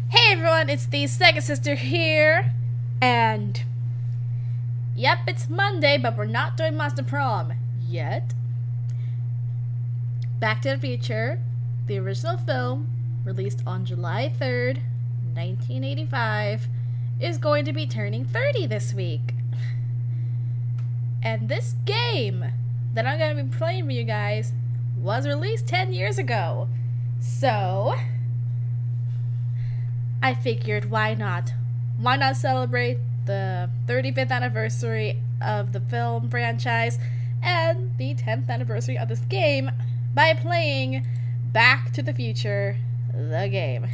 Hey everyone, it's the Sega Sister here, and yep, it's Monday, but we're not doing Monster Prom yet. Back to the Future, the original film, released on July 3rd, 1985, is going to be turning 30 this week. And this game that I'm going to be playing for you guys was released 10 years ago. So I figured, why not? Why not celebrate the 35th anniversary of the film franchise and the 10th anniversary of this game by playing Back to the Future, the game.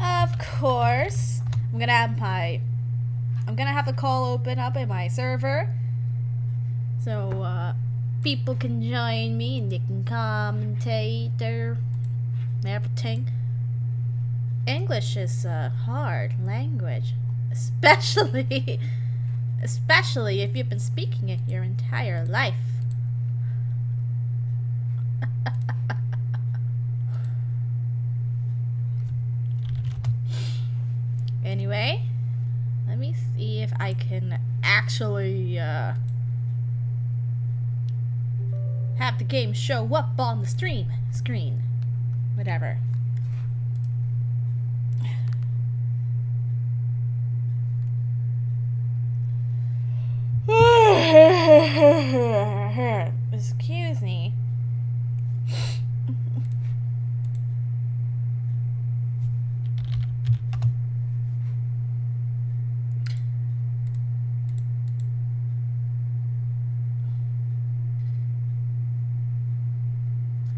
Of course, I'm gonna have the call open up in my server, so people can join me and they can commentate or everything. English is a hard language, especially if you've been speaking it your entire life. Anyway, let me see if I can actually have the game show up on the screen. Whatever. Excuse me.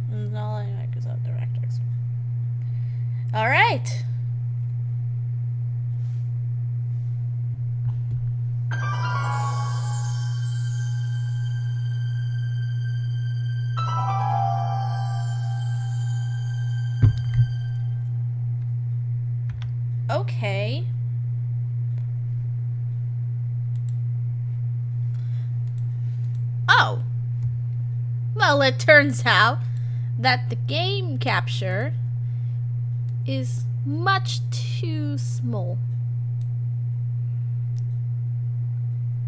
This is all in Microsoft DirectX. All right. Okay. Oh. Well, it turns out that the game capture is much too small.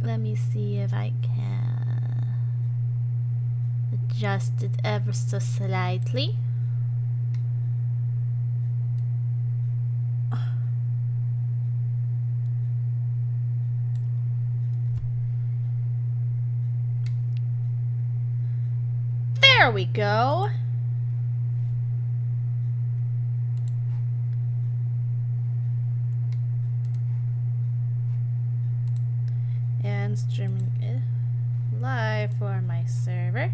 Let me see if I can adjust it ever so slightly. There we go. And streaming it live for my server.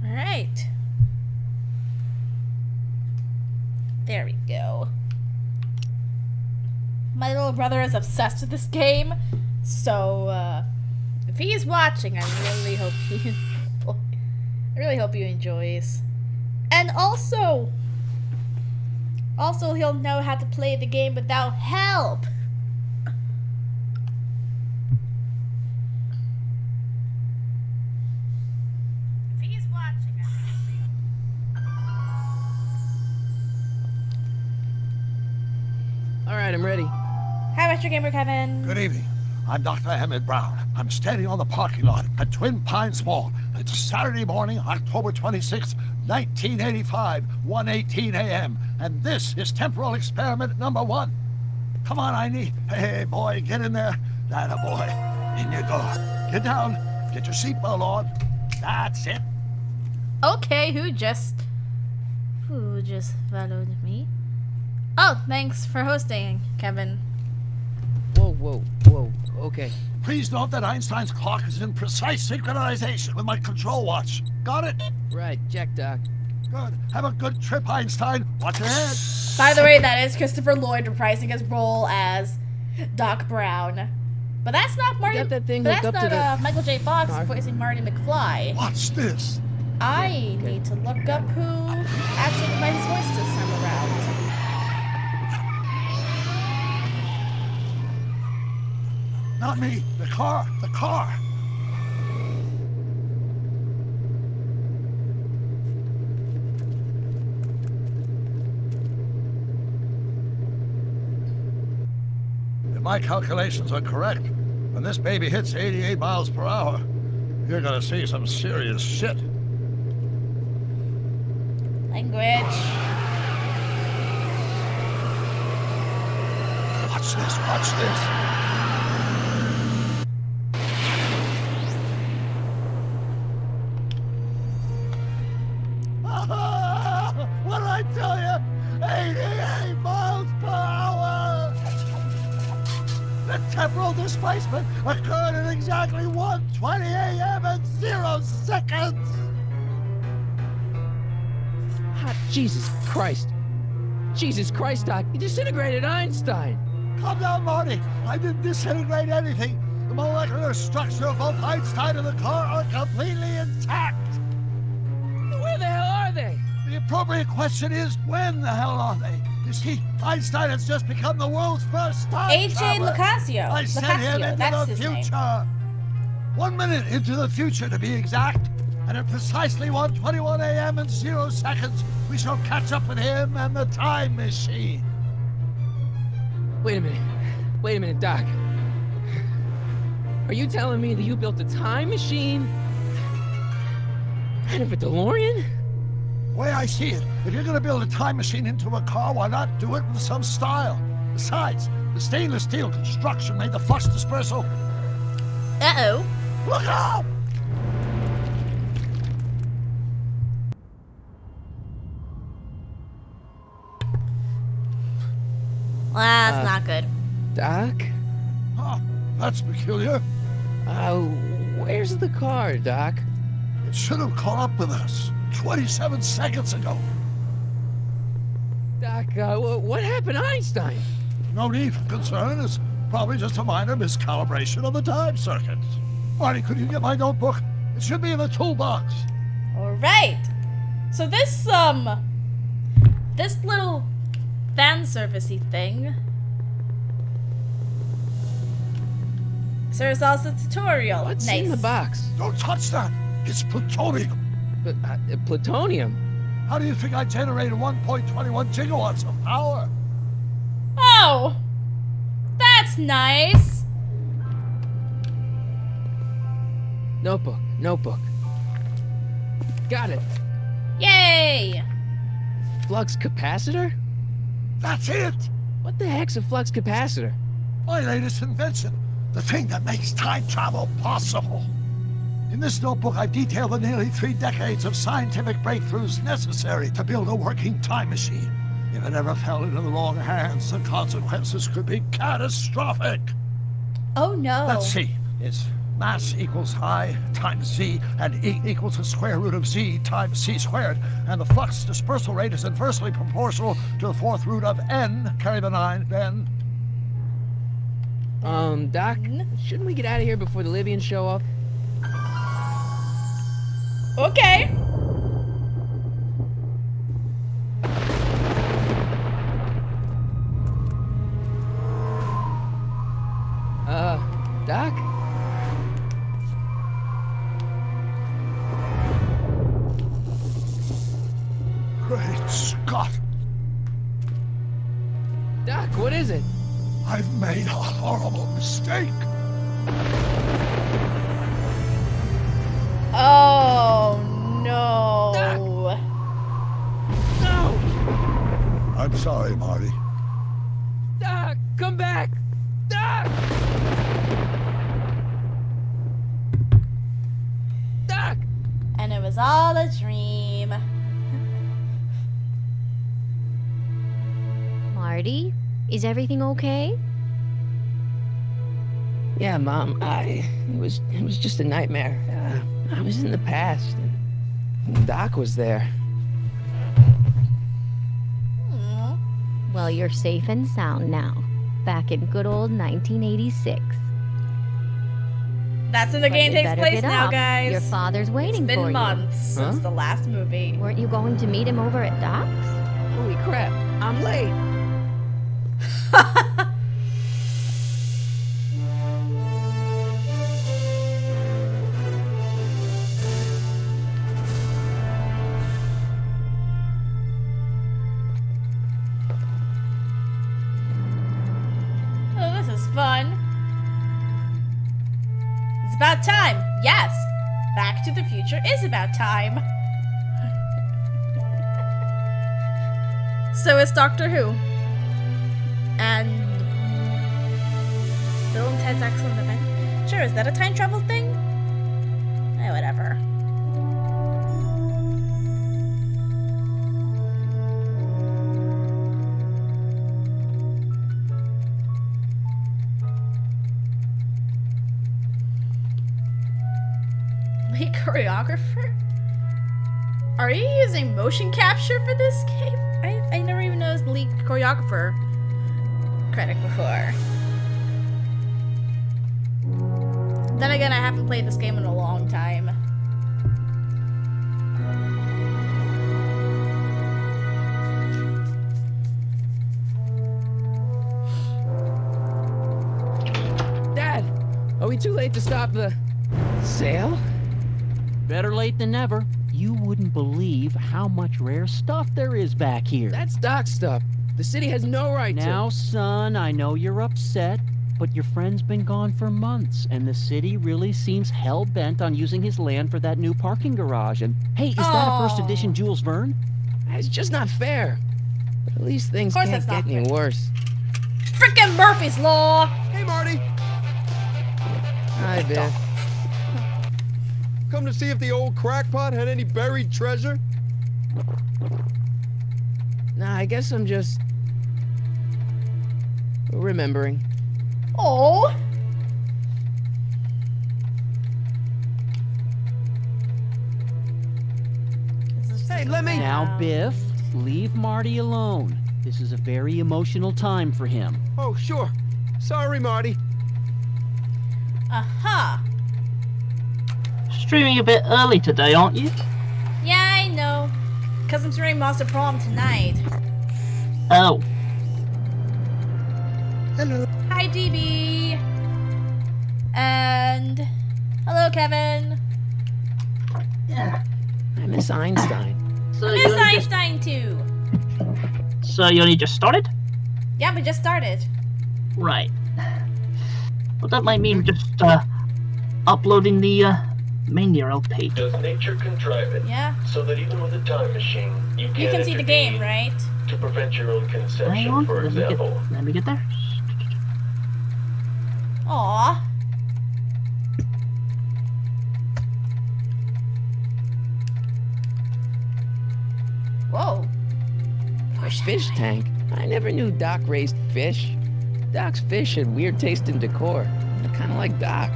All right. There we go. My little brother is obsessed with this game, so if he's watching, I really hope he enjoys. And also he'll know how to play the game without help. If he's watching, All right, I'm ready. How about your gamer, Kevin? Good evening. I'm Dr. Emmett Brown. I'm standing on the parking lot at Twin Pines Mall. It's Saturday morning, October 26, 1985, 1:18 a.m. And this is temporal experiment number 1. Come on, Einie. Hey, boy, get in there. That a boy. In you go. Get down. Get your seatbelt on. That's it. Okay, who just followed me? Oh, thanks for hosting, Kevin. Whoa, okay. Please note that Einstein's clock is in precise synchronization with my control watch. Got it? Right, check, Doc. Good. Have a good trip, Einstein. Watch your head. By the way, that is Christopher Lloyd reprising his role as Doc Brown. But that's not Marty. Got that thing but hooked that's up to not the Michael J. Fox car? voicing Marty McFly. Watch this. I need to look up who actually provides his voice this time around. Not me. The car. The car. If my calculations are correct, when this baby hits 88 miles per hour, you're gonna see some serious shit. Language. Watch this, watch this. What did I tell you? 88 miles per hour! The temporal displacement occurred at exactly 1:20 a.m. and 0 seconds! Ah, Jesus Christ. Jesus Christ, Doc. You disintegrated Einstein. Calm down, Marty. I didn't disintegrate anything. The molecular structure of both Einstein and the car are completely intact. Where the hell are they? The appropriate question is, when the hell are they? You see, Einstein has just become the world's first time AJ traveler. Locasio. I sent him into that's the his name. future. 1 minute into the future, to be exact. And at precisely 1:21 a.m. and 0 seconds, we shall catch up with him and the time machine. Wait a minute. Wait a minute, Doc. Are you telling me that you built a time machine out of a DeLorean? The way I see it, if you're going to build a time machine into a car, why not do it with some style? Besides, the stainless steel construction made the flux dispersal. Uh-oh. Look out! Well, that's not good. Doc? Huh, that's peculiar. Where's the car, Doc? It should have caught up with us 27 seconds ago. Doc, what happened to Einstein? No need for concern. It's probably just a minor miscalibration of the time circuits. Marty, could you get my notebook? It should be in the toolbox. All right. So this little fan servicey thing serves as a tutorial. What's Nice. in the box? Don't touch that. It's plutonium. But, plutonium? How do you think I generated 1.21 gigawatts of power? Oh, that's nice. Notebook. Got it. Yay. Flux capacitor? That's it. What the heck's a flux capacitor? My latest invention. The thing that makes time travel possible. In this notebook, I've detailed the nearly 3 decades of scientific breakthroughs necessary to build a working time machine. If it ever fell into the wrong hands, the consequences could be catastrophic. Oh no. Let's see. It's mass equals I times Z, and E equals the square root of Z times C squared. And the flux dispersal rate is inversely proportional to the 4th root of N. Carry the 9, then. Doc, shouldn't we get out of here before the Libyans show up? Okay. Doc? Great Scott! Doc, what is it? I've made a horrible mistake. Oh no. No! I'm sorry, Marty. Doc, come back! Doc! Doc! And it was all a dream. Marty, is everything okay? Yeah, Mom, it was just a nightmare. I was in the past, and Doc was there. Well, you're safe and sound now. Back in good old 1986. That's when the But game you takes better place get now, up. guys. Your father's waiting It's for been you. months since the last movie. Weren't you going to meet him over at Doc's? Holy crap, I'm late. everyone. It's about time. Yes. Back to the Future is about time. So is Doctor Who. And Bill and Ted's Excellent Adventure. Is that a time travel thing? Whatever. Lead choreographer? Are you using motion capture for this game? I never even noticed the lead choreographer credit before. Then again, I haven't played this game in a long time. Dad, are we too late to stop the sale? Better late than never. You wouldn't believe how much rare stuff there is back here. That's Doc stuff. The city has no right to. Now, son, I know you're upset, but your friend's been gone for months, and the city really seems hell-bent on using his land for that new parking garage. And hey, is that a first edition Jules Verne? It's just not fair. But at least things Of course can't that's get not any fair. worse. Frickin' Murphy's Law! Hey, Marty. Hi, Biff. Come to see if the old crackpot had any buried treasure? Nah, I guess I'm just remembering. Oh! Hey, let me- Now, Biff, leave Marty alone. This is a very emotional time for him. Oh, sure. Sorry, Marty. Aha! Streaming a bit early today, aren't you? Yeah, I know. Because I'm streaming Monster Prom tonight. Oh, Hi, DB! And... hello, Kevin! yeah. I miss Einstein. So Miss you only just, Einstein, too! so you only just started? Yeah, we just started. Right. Well, that might mean just uploading the main URL page. Does nature contrive it Yeah? so that even with a time machine, you You can can see the game, right? to prevent your own Hang conception, on, for example? let me get there. Aw. Whoa. A fish tank? I never knew Doc raised fish. Doc's fish had weird taste and decor. Kind of like Doc.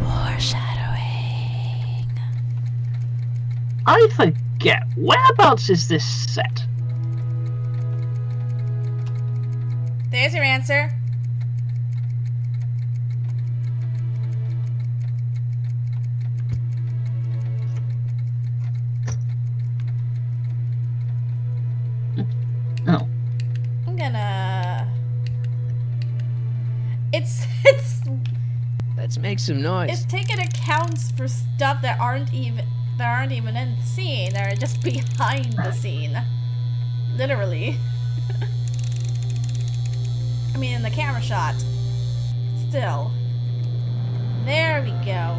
Foreshadowing. I forget, whereabouts is this set? There's your answer. Oh, I'm gonna... It's Let's make some noise. it's taking accounts for stuff that aren't even in the scene. They're just behind the scene. Literally. I mean, in the camera shot. Still. There we go.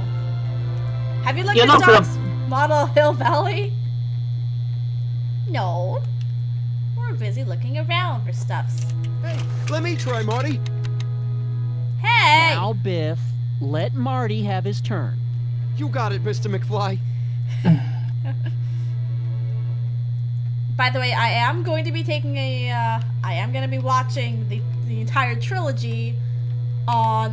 Have you looked You're at not gonna- Doc's Model Hill Valley? No. We're busy looking around for stuffs. Hey, let me try, Marty. Hey! Now, Biff, let Marty have his turn. You got it, Mr. McFly. By the way, I am going to be taking a, I am going to be watching the entire trilogy on,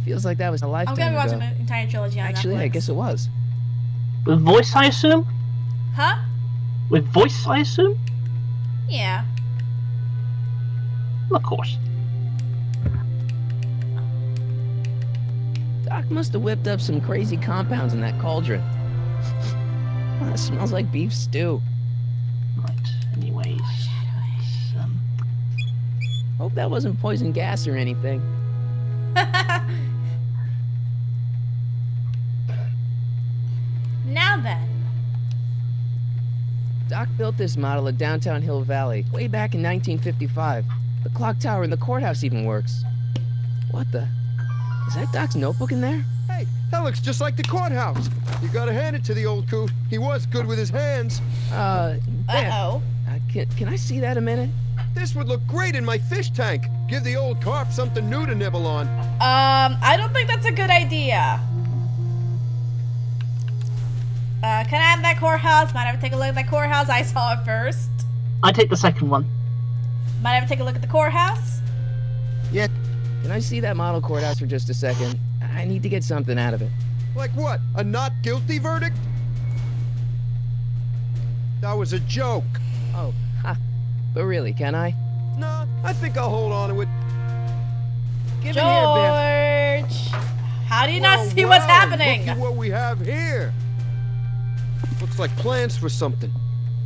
Feels like that was a I'm lifetime going to be watching ago. the entire trilogy on Actually, Netflix. I guess it was. with voice, I assume? Huh? With voice, I assume? Yeah. Of course. Doc must have whipped up some crazy compounds in that cauldron. Oh, it smells like beef stew. Right, anyways. it's, Hope that wasn't poison gas or anything. Now then. Doc built this model of downtown Hill Valley way back in 1955. The clock tower in the courthouse even works. What the? Is that Doc's notebook in there? Hey, that looks just like the courthouse. You gotta hand it to the old coot. He was good with his hands. Biff, Uh-oh. can I see that a minute? This would look great in my fish tank. Give the old carp something new to nibble on. I don't think that's a good idea. Can I have that courthouse? Might I have to take a look at that courthouse? I saw it first. I take the second one. Might I have to take a look at the courthouse? Yeah. Can I see that model courthouse for just a second? I need to get something out of it. Like what? A not guilty verdict? That was a joke. Oh, ha. But really, can I? Nah, I think I'll hold on to it. Give it here, Biff. George! How do you not Whoa, see what's wow, happening? Look at what we have here. Looks like plans for something.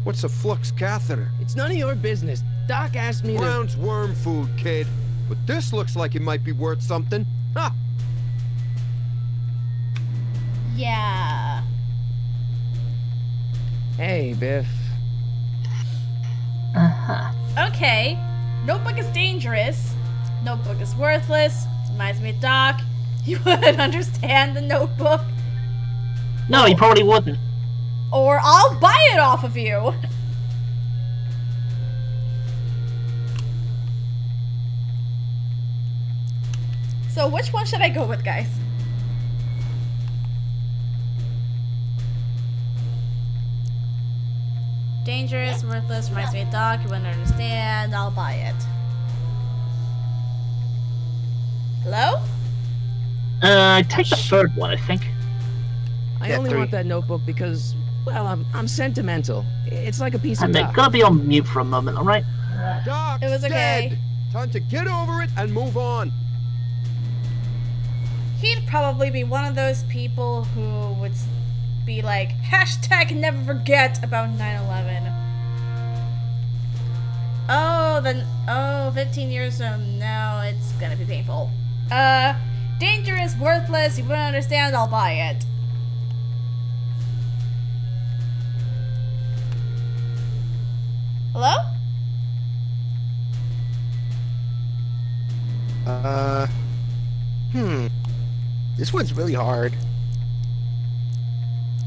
What's a flux catheter? It's none of your business. Doc asked me to... Brown's worm food, kid. But this looks like it might be worth something. Ha! Yeah. Hey, Biff. Uh-huh. Okay. Notebook is dangerous. Notebook is worthless. Reminds me of Doc. You wouldn't understand the notebook. No, you probably wouldn't. Or I'll buy it off of you. So which one should I go with, guys? Dangerous, worthless, reminds me of Doc, you wouldn't understand, I'll buy it. Hello? Take the third one, I think. I Yeah, only 3. want that notebook because, well, I'm sentimental. It's like a piece of And they're Doc. gonna be on mute for a moment, alright? Doc's It was okay. dead. Time to get over it and move on. He'd probably be one of those people who would be like, hashtag never forget about 9/11. Oh, then, 15 years from now, it's gonna be painful. Dangerous, worthless, you wouldn't understand, I'll buy it. Hello? This one's really hard.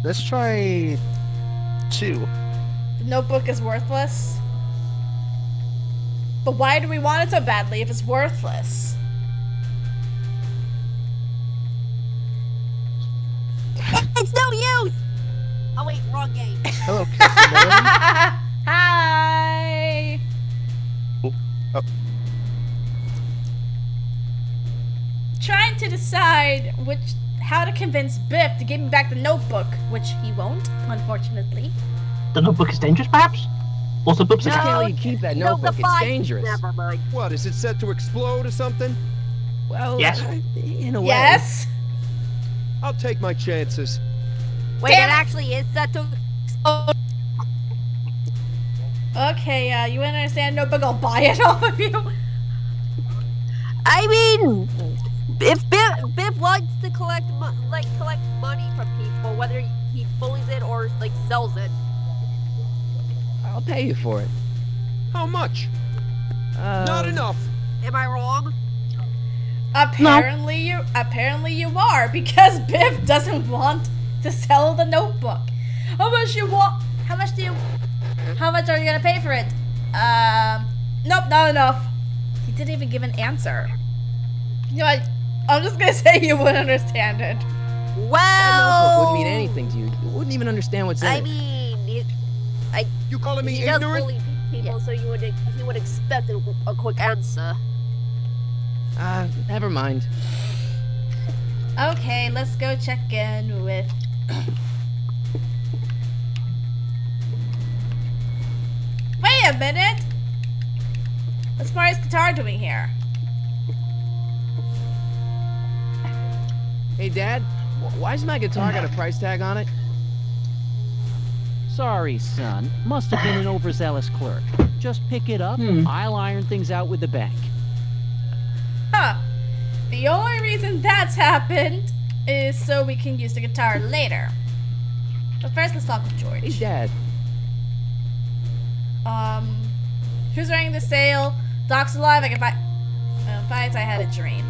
Let's try 2. The notebook is worthless. But why do we want it so badly if it's worthless? It's no use! Oh wait, wrong game. Hello, Captain Melody. Hi! Oh. Trying to decide how to convince Biff to give me back the notebook, which he won't, unfortunately. The notebook is dangerous, perhaps? Also, Boop's I a can't No, let you keep that No, notebook. the It's five- dangerous. Never mind. What, is it set to explode or something? Well, Yes. In a way. Yes? I'll take my chances. Wait, Damn it it. actually is set to explode. Okay, you wouldn't understand notebook, I'll buy it off of you. I mean, if Biff wants to collect money from people, whether he bullies it or like sells it. I'll pay you for it. How much? Not enough. Am I wrong? Apparently you are, because Biff doesn't want to sell the notebook. How much are you gonna pay for it? Nope, not enough. He didn't even give an answer. You know what? I'm just gonna say you wouldn't understand it. That notebook Well, wouldn't mean anything to you. You wouldn't even understand what's in I it. mean, You calling me he does ignorant? bully people, so he would expect a quick answer. Never mind. Okay, let's go check in with. Wait a minute! What's Mario's guitar doing here? Hey, Dad, why's my guitar got a price tag on it? Sorry, son. Must have been an overzealous clerk. Just pick it up. I'll iron things out with the bank. Huh. The only reason that's happened is so we can use the guitar later. But first, let's talk with Hey, George. Dad. Who's running the sale? Doc's alive. I can fight. Fights. I had a dream.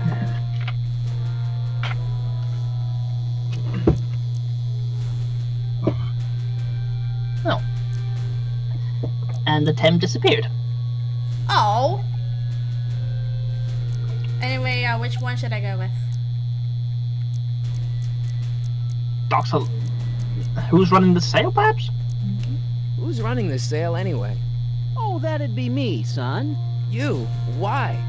Oh. And the Tem disappeared. Oh. Anyway, which one should I go with? Doc's who's running the sale, perhaps? Who's running this sale anyway? Oh, that'd be me, son. You? Why?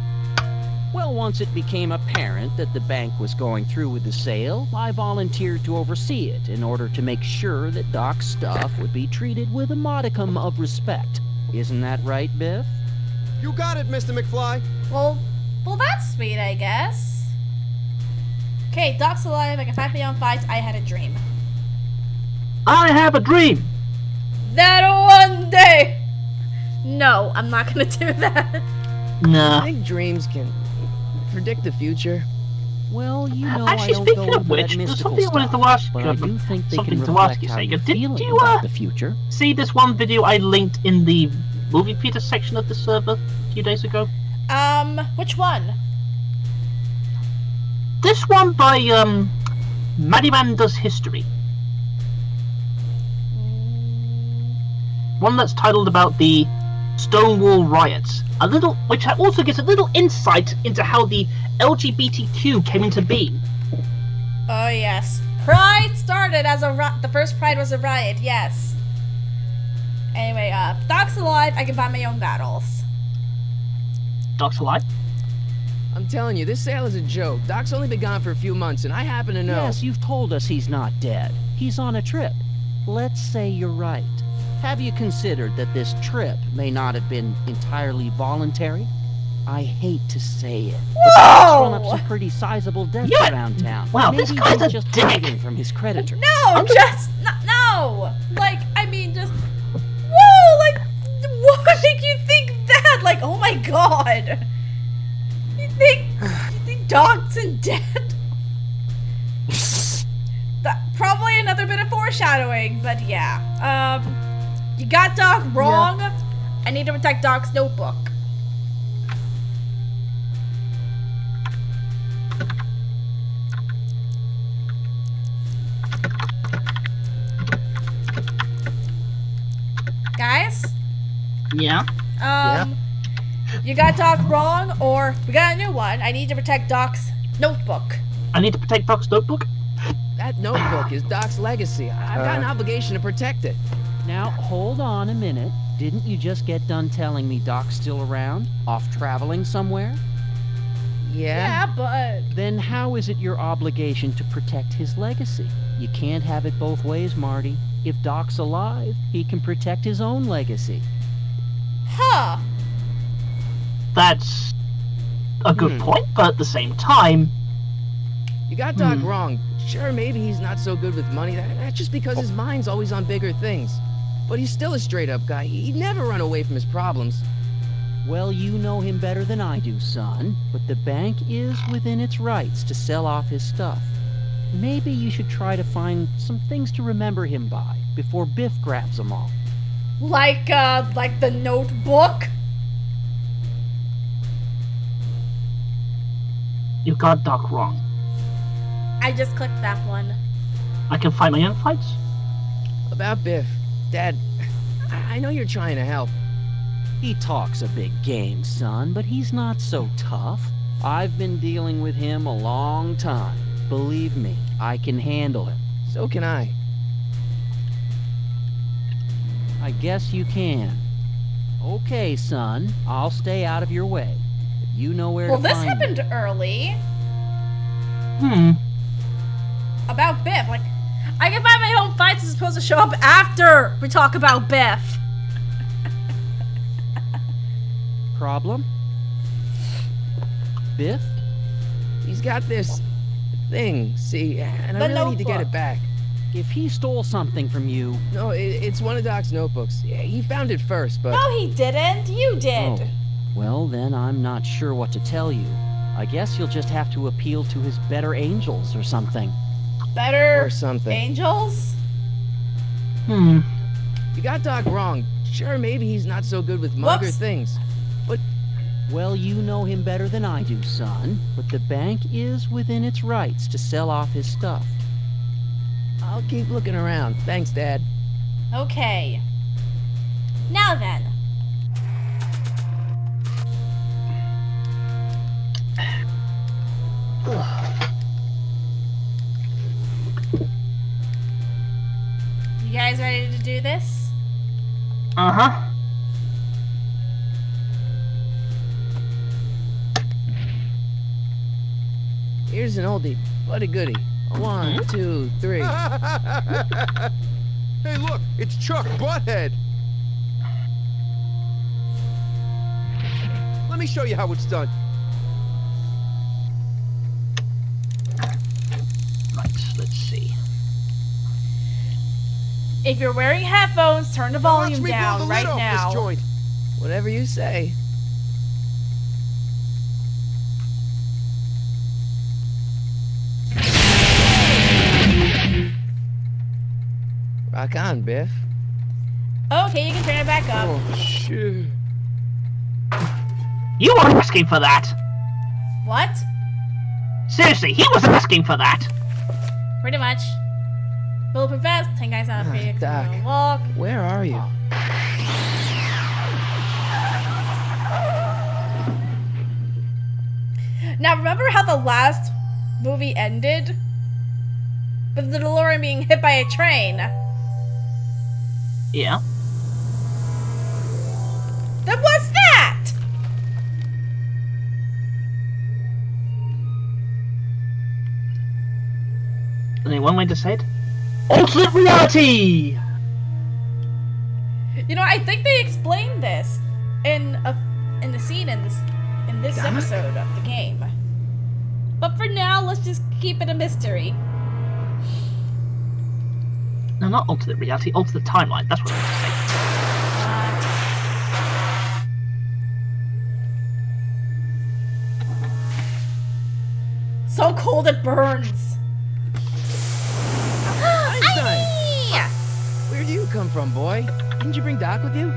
Well, once it became apparent that the bank was going through with the sale, I volunteered to oversee it in order to make sure that Doc's stuff would be treated with a modicum of respect. Isn't that right, Biff? You got it, Mr. McFly. Well, that's sweet, I guess. Okay, Doc's alive. I can fight my own fights. I had a dream. I have a dream. That one day. No, I'm not gonna do that. Nah. I think dreams can predict the future. Well, you know, Actually, I don't speaking go of into which, that there's mystical something I wanted stuff, to ask but you I do think they something can to ask reflect you, how Sega. you're Did feeling you, about the future. See this one video I linked in the movie theater section of the server a few days ago? Which one? This one by Maddyman Does History. One that's titled about the Stonewall riots. Which also gives a little insight into how the LGBTQ came into being. Oh yes, Pride started as the first Pride was a riot. Yes. Anyway, Doc's alive. I can fight my own battles. Doc's alive? I'm telling you, this sale is a joke. Doc's only been gone for a few months, and I happen to know. Yes, you've told us he's not dead. He's on a trip. Let's say you're right. Have you considered that this trip may not have been entirely voluntary? I hate to say it, but Doc's run up some pretty sizable debts around town. Wow, Maybe this guy's he's a just dick. hiding from his creditor. No, no. Like, I mean, just whoa. Like, what make you think that? Like, oh my god. You think Doc's in debt? That probably another bit of foreshadowing, but yeah. You got Doc wrong. Yeah. I need to protect Doc's notebook. Guys? Yeah? You got Doc wrong, or we got a new one. I need to protect Doc's notebook. I need to protect Doc's notebook? That notebook is Doc's legacy. I've got an obligation to protect it. Now, hold on a minute. Didn't you just get done telling me Doc's still around? Off traveling somewhere? Yeah? Yeah, but... Then how is it your obligation to protect his legacy? You can't have it both ways, Marty. If Doc's alive, he can protect his own legacy. Huh. That's a good point, but at the same time... You got Doc wrong. Sure, maybe he's not so good with money. That's just because his mind's always on bigger things. But he's still a straight-up guy. He'd never run away from his problems. Well, you know him better than I do, son. But the bank is within its rights to sell off his stuff. Maybe you should try to find some things to remember him by before Biff grabs them all. Like the notebook? You got Doc wrong. I just clicked that one. I can fight my own fights? About Biff. Dad, I know you're trying to help. He talks a big game, son, but he's not so tough. I've been dealing with him a long time. Believe me, I can handle it. So can I. I guess you can. Okay, son, I'll stay out of your way. If you know where to find me. Well, this happened early. About Biff. Like, I can find my own fights as opposed to show up after we talk about Biff. Problem? Biff? He's got this thing, see, and I really need to get it back. If he stole something from you... No, it's one of Doc's notebooks. Yeah, he found it first, but... No, he didn't. You did. Oh. Well, then I'm not sure what to tell you. I guess you'll just have to appeal to his better angels or something. Better or something. Angels? You got Doc wrong. Sure, maybe he's not so good with mugger Whoops. things. But Well, you know him better than I do, son, but the bank is within its rights to sell off his stuff. I'll keep looking around. Thanks, Dad. Okay. Now then. You guys ready to do this? Uh-huh. Here's an oldie, but a goodie. 1, 2, 3. Hey, look, it's Chuck Butthead. Let me show you how it's done. Right, let's see. If you're wearing headphones, turn the Watch volume me blow down the right lid off now. this joint. Whatever you say. Rock on, Biff. Okay, you can turn it back up. Oh, shit. You weren't asking for that! What? Seriously, he wasn't asking for that! Pretty much. Bulletproof vest, 10 guys on a free Doc. walk. Where are you? Now remember how the last movie ended? With the DeLorean being hit by a train. Yeah. Then what's that? Only one way to say it. Alternate reality! You know, I think they explained this in the scene in this Damn it. episode of the game. But for now, let's just keep it a mystery. No, not alternate reality, alternate timeline. That's what I meant to say. So cold it burns. Einstein! Yeah. Where do you come from, boy? Didn't you bring Doc with you?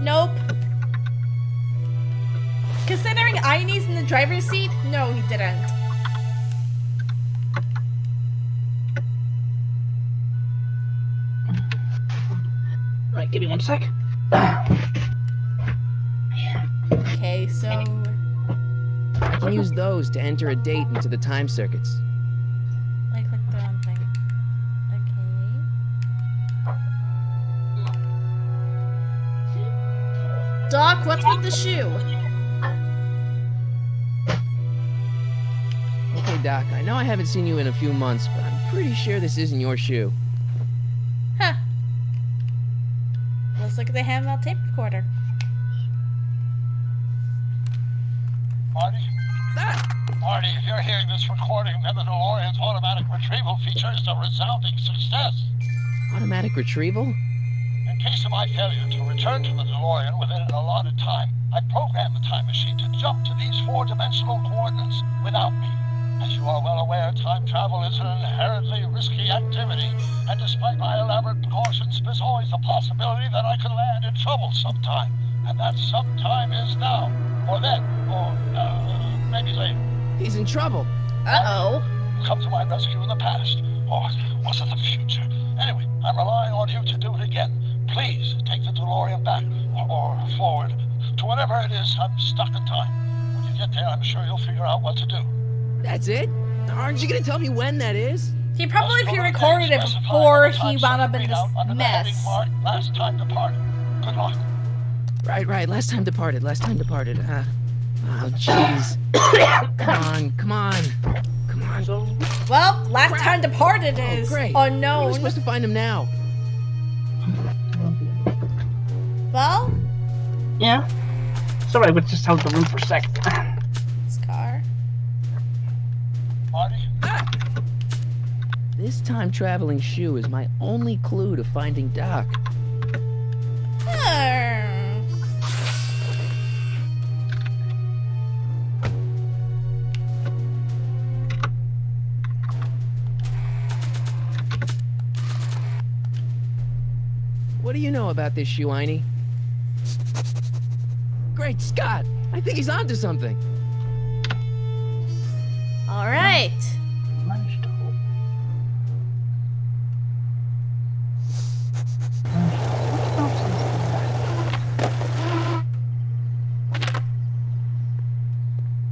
Nope. Considering Einie's in the driver's seat, no, he didn't. Right, give me 1 sec. Okay, so I can use those to enter a date into the time circuits. I clicked the wrong thing. Okay. Doc, what's with the shoe? Okay, Doc, I know I haven't seen you in a few months, but I'm pretty sure this isn't your shoe. Huh. Let's look at the handheld tape recorder. Marty? Marty, if you're hearing this recording, then the DeLorean's automatic retrieval feature is a resounding success. Automatic retrieval? In case of my failure to return to the DeLorean within an allotted time, I programmed the time machine to jump to these four-dimensional coordinates without me. As you are well aware, time travel is an inherently risky activity, and despite my elaborate precautions, there's always a possibility that I could land in trouble sometime. And that sometime is now, or then, or maybe later. He's in trouble. Uh-oh. You come to my rescue in the past, or was it the future? Anyway, I'm relying on you to do it again. Please take the DeLorean back, or forward, to whatever it is I'm stuck in time. When you get there, I'm sure you'll figure out what to do. That's it? Aren't you gonna tell me when that is? He probably pre-recorded it before he wound up in this mess. Last time departed. Good luck. Right. Last time departed. Oh, jeez. Come on. Well, last time departed Oh, is great. We're unknown. supposed to find him now. Well, Yeah. Sorry, we just held the room for a sec. this car. Marty? This time-traveling shoe is my only clue to finding Doc. What do you know about this shoe, Einie? Great Scott! I think he's onto something. All right. Managed to hold.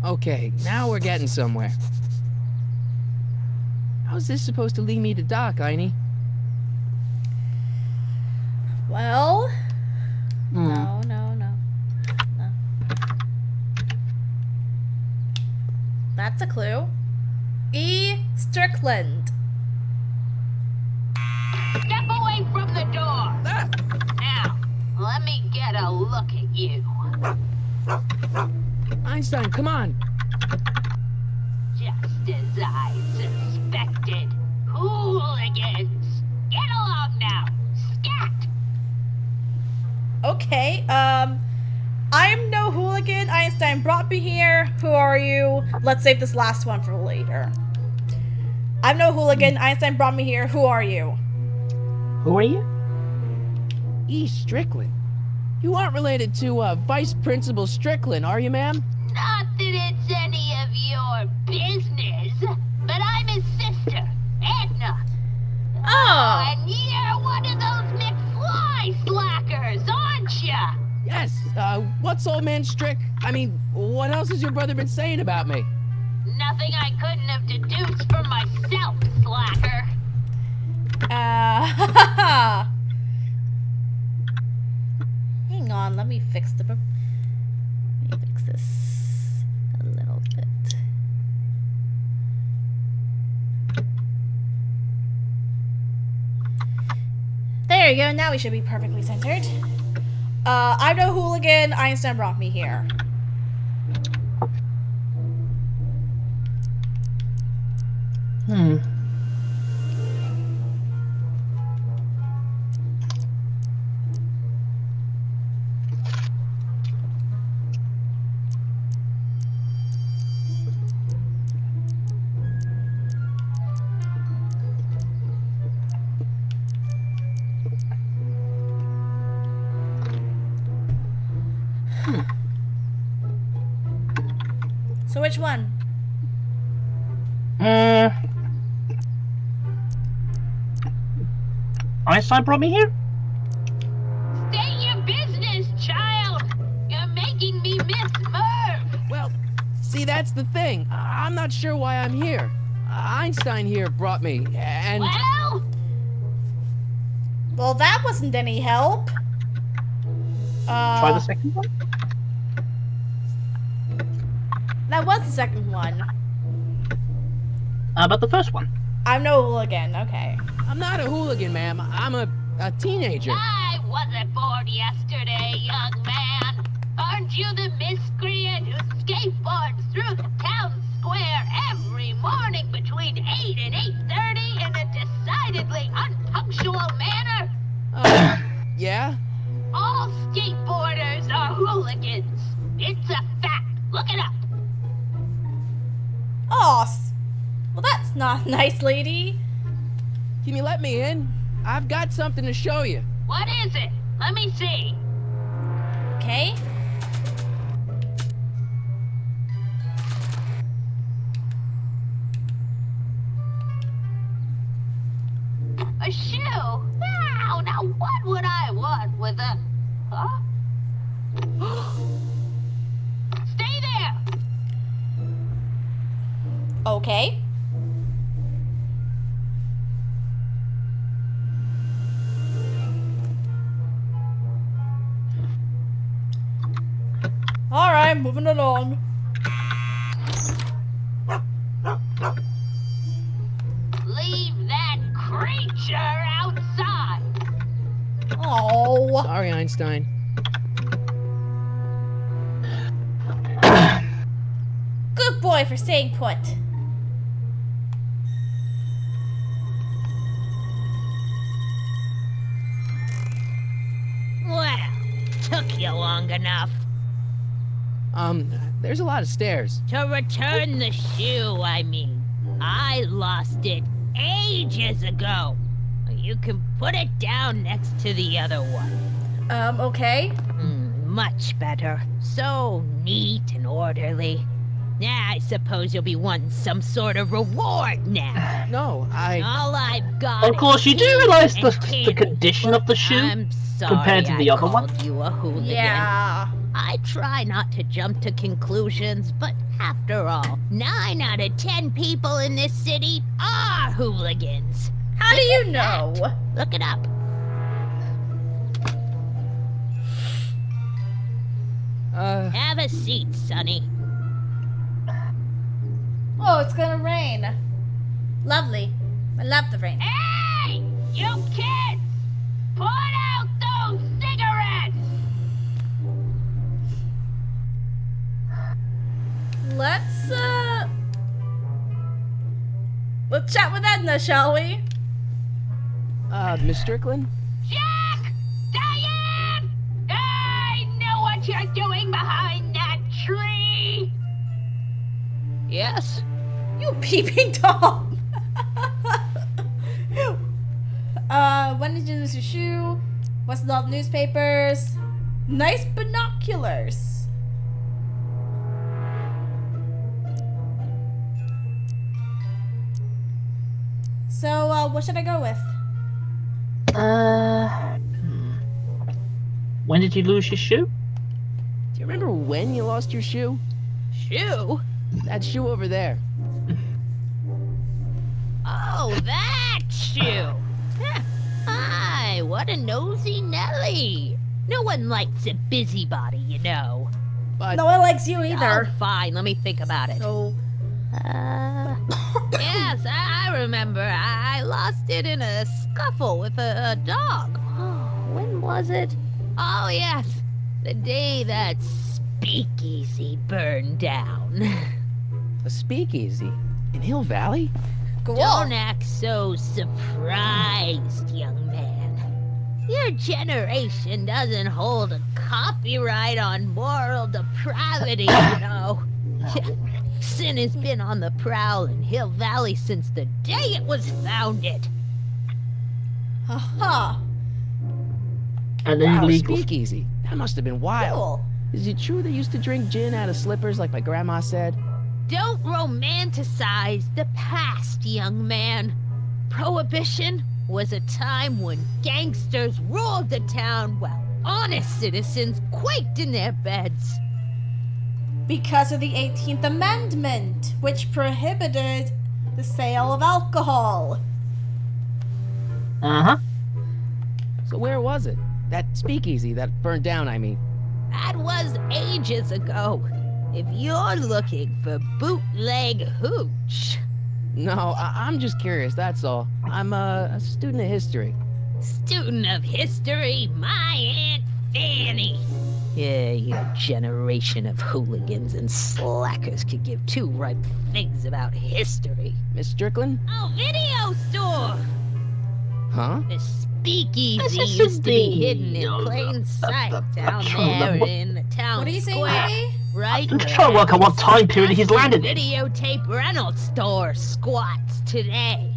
Okay, now we're getting somewhere. How's this supposed to lead me to Doc, Einie? Well, Hmm. no. That's a clue. E. Strickland. Step away from the door. Now, let me get a look at you. Einstein, come on! Just as I suspected. Hooligans. Get along now. Scat. Okay, I'm no hooligan. Einstein brought me here. Who are you? Let's save this last one for later. I'm no hooligan. Einstein brought me here. Who are you? Who are you? E. Strickland. You aren't related to, Vice Principal Strickland, are you, ma'am? Not that it's any of your business, but I'm his sister, Edna. Oh! And you're one of those McFly slackers, aren't ya? Yes, what's old man what else has your brother been saying about me? Nothing I couldn't have deduced for myself, slacker. Hang on, let me fix this a little bit. There you go, now we should be perfectly centered. I'm no hooligan, Einstein brought me here. Hmm. So which one? Einstein brought me here? State your business, child. You're making me miss Merv. Well, see, that's the thing. I'm not sure why I'm here. Einstein here brought me, and... Well, that wasn't any help. Try the second one? That was the second one. How about the first one? I'm no hooligan, okay. I'm not a hooligan, ma'am. I'm a teenager. I wasn't born yesterday, young man. Aren't you the miscreant who skateboards through the town square every morning between 8 and 8:30 in a decidedly unpunctual manner? Yeah? All skateboarders are hooligans. It's a fact. Look it up. Oh, well, that's not nice, lady. Can you let me in? I've got something to show you. What is it? Let me see. Okay. A shoe? Wow, now what would I want with a... Huh? Stay there! Okay. Alright, moving along. Leave that creature outside! Oh. Sorry, Einstein. Good boy for staying put. Well, took you long enough. There's a lot of stairs. To return the shoe, I mean. I lost it ages ago. You can put it down next to the other one. Okay. much better. So neat and orderly. I suppose you'll be wanting some sort of reward now. No, All I've got Of course, is you do tea realise and the candy. condition of the shoe I'm sorry compared to the I other one? called you a hooligan. Yeah. I try not to jump to conclusions, but after all, 9 out of 10 people in this city are hooligans. How do you know? Look it up. Have a seat, Sonny. Oh, it's gonna rain. Lovely. I love the rain. Hey! You kids! Put out those cigarettes! Let's chat with Edna, shall we? Miss Strickland? Jack! Diane! I know what you're doing behind that tree! Yes? You peeping Tom! When did you lose your shoe? What's the newspapers? Nice binoculars. So, what should I go with? When did you lose your shoe? Do you remember when you lost your shoe? Shoe? That shoe over there. Oh, that shoe! Hi, what a nosy Nelly! No one likes a busybody, you know. But No one likes you either. Oh, fine, let me think about it. So, Yes, I remember. I lost it in a scuffle with a dog. When was it? Oh, yes. The day that speakeasy burned down. a speakeasy in Hill Valley? go Don't on. act so surprised, young man. Your generation doesn't hold a copyright on moral depravity, you know. Sin has been on the prowl in Hill Valley since the day it was founded. Haha. And then Wow, a illegal. speakeasy. That must have been wild. Cool. Is it true they used to drink gin out of slippers like my grandma said? Don't romanticize the past, young man. Prohibition was a time when gangsters ruled the town while honest citizens quaked in their beds. Because of the 18th Amendment, which prohibited the sale of alcohol. Uh-huh. So where was it? That speakeasy that burned down, I mean. That was ages ago. If you're looking for bootleg hooch. No, I'm just curious, that's all. I'm a student of history. Student of history, my Aunt Fanny. Yeah, your generation of hooligans and slackers could give two ripe figs about history. Miss Strickland? Oh, video store! Huh? The speakeasy This is used to be the- hidden in plain sight down there in the town What are you saying, square. Ivy? Right I'm just trying to work out what time period he's landed in. Videotape rental store squats today.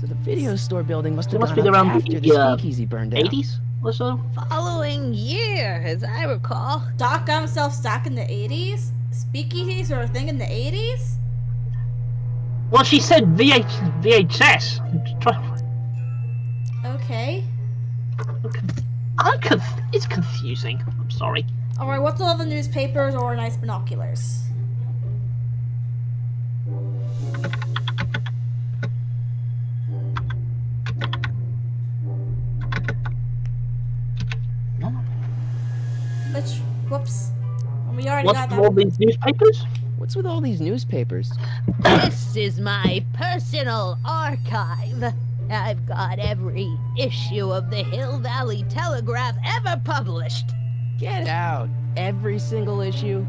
So the video store building must It have must gone be up around after the the, speakeasy burned down. 80s or so? Following year, as I recall. Doc got himself stuck in the 80s? Speakeasies were a thing in the 80s? Well, she said VHS. I'm just trying- Okay. It's confusing. I'm sorry. Alright, what's all the newspapers or nice binoculars? Which, whoops. We already What's got with all that. these newspapers? What's with all these newspapers? This is my personal archive. I've got every issue of the Hill Valley Telegraph ever published. Get out. Every single issue?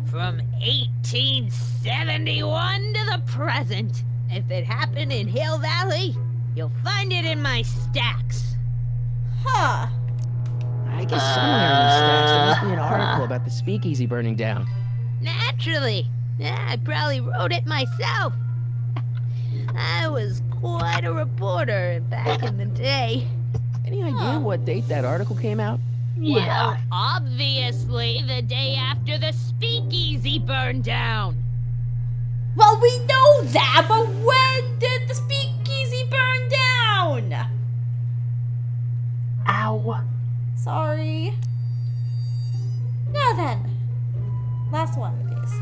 From 1871 to the present. If it happened in Hill Valley, you'll find it in my stacks. Huh. I guess somewhere in the stacks there must be an article about the speakeasy burning down. Naturally. I probably wrote it myself. I was quite a reporter back in the day. Any idea what date that article came out? Yeah. Well, obviously the day after the speakeasy burned down. Well, we know that, but when did the speakeasy burn down? Ow. Sorry. Now then. Last one, please.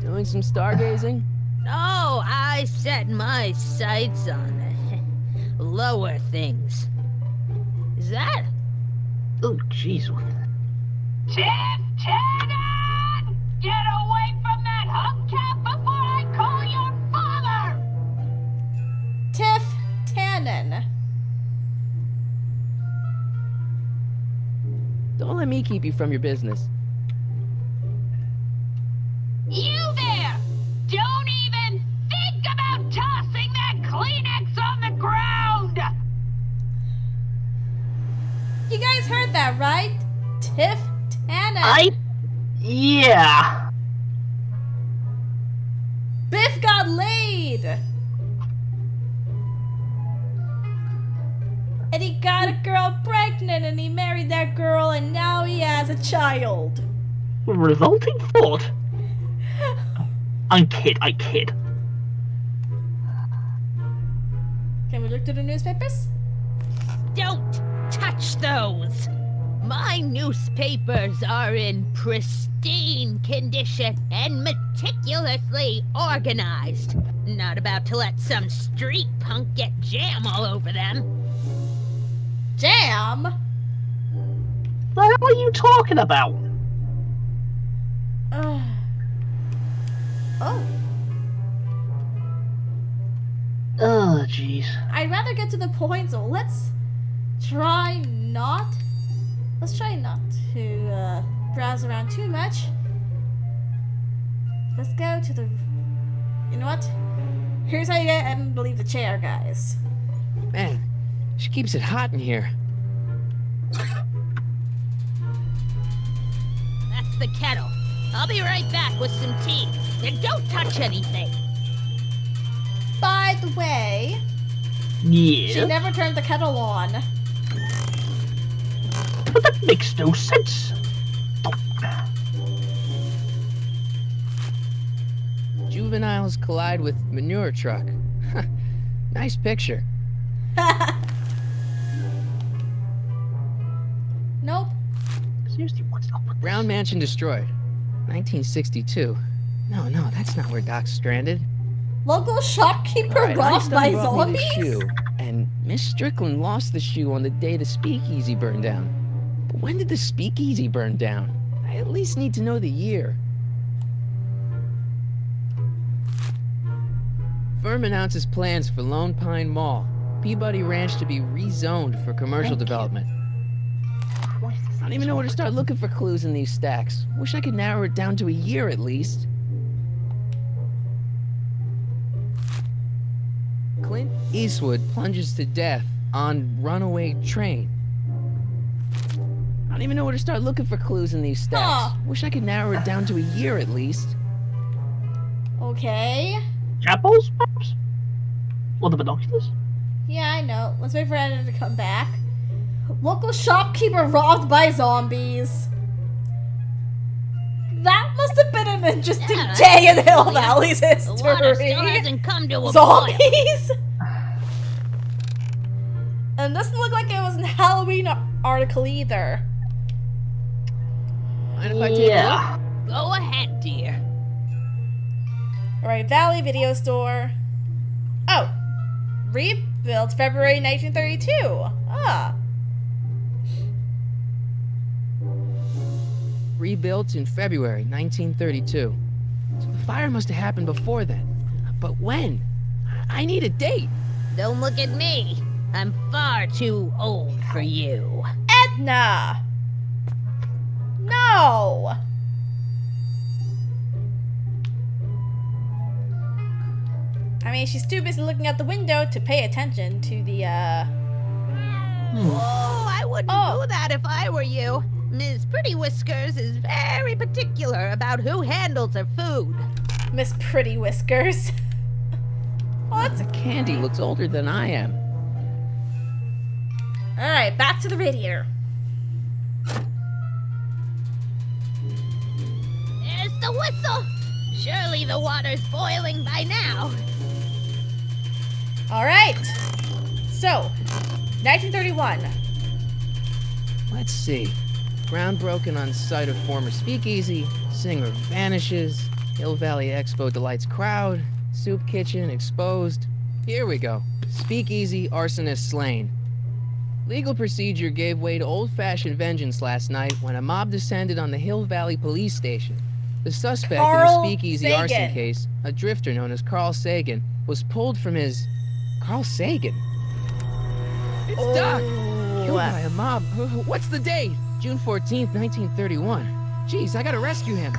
Doing some stargazing? No, I set my sights on lower things. Is that? Oh, jeez. Tannen! Get away from that hubcap before I call your father! Tiff Tannen. Don't let me keep you from your business. You there! Don't even think about tossing that Kleenex on the ground! You guys heard that, right? Tiff Tannen. Yeah. Biff got laid. And he got a girl pregnant and he married that girl and now he has a child. Revolting thought. I kid. Can we look to the newspapers? Don't touch those! My newspapers are in pristine condition and meticulously organized. Not about to let some street punk get jam all over them. Jam? The hell are you talking about? Oh. Oh, jeez. I'd rather get to the point, so let's try not to browse around too much. Let's go to the... You know what? Here's how you get and leave the chair, guys. Man, she keeps it hot in here. That's the kettle. I'll be right back with some tea. And don't touch anything. By the way, Yeah. she never turned the kettle on. But that makes no sense. Juveniles collide with manure truck. Nice picture. Nope. Seriously, what's up with Brown Mansion destroyed. 1962. No, that's not where Doc's stranded. Local shopkeeper All right, robbed by Einstein brought me zombies? the shoe, and Miss Strickland lost the shoe on the day the speakeasy burned down. But when did the speakeasy burn down? I at least need to know the year. Firm announces plans for Lone Pine Mall, Peabody Ranch to be rezoned for commercial development. Christ, I don't even know where to start looking for clues in these stacks. Wish I could narrow it down to a year at least. Clint Eastwood plunges to death on runaway train. I don't even know where to start looking for clues in these stacks. Wish I could narrow it down to a year at least. Okay. Apples, perhaps? Or the binoculars? Yeah, I know. Let's wait for Edna to come back. Local shopkeeper robbed by zombies. That must have been an interesting Yeah, day in Hill yeah. Valley's The water history. still hasn't come to a boil. Zombies? And it doesn't look like it was a Halloween article either. Mind if I take a look? Go ahead, dear. Alright, Valley Video Store. Oh. Rebuilt February 1932. Ah. Rebuilt in February 1932. So the fire must have happened before then. But when? I need a date. Don't look at me. I'm far too old for you. Edna! No! I mean, she's too busy looking out the window to pay attention to the, Oh, I wouldn't do that if I were you. Ms. Pretty Whiskers is very particular about who handles her food. Miss Pretty Whiskers. What? The candy looks older than I am. Alright, back to the radiator. the whistle! Surely the water's boiling by now. Alright. So, 1931. Let's see. Ground broken on site of former speakeasy. Singer vanishes. Hill Valley Expo delights crowd. Soup kitchen exposed. Here we go. Speakeasy arsonist slain. Legal procedure gave way to old-fashioned vengeance last night when a mob descended on the Hill Valley police station. The suspect in the Carl speakeasy Sagan. arson case, a drifter known as Carl Sagan, was pulled from his... Carl Sagan? It's Doc! Killed by a mob. What's the date? June 14th, 1931. Jeez, I gotta rescue him.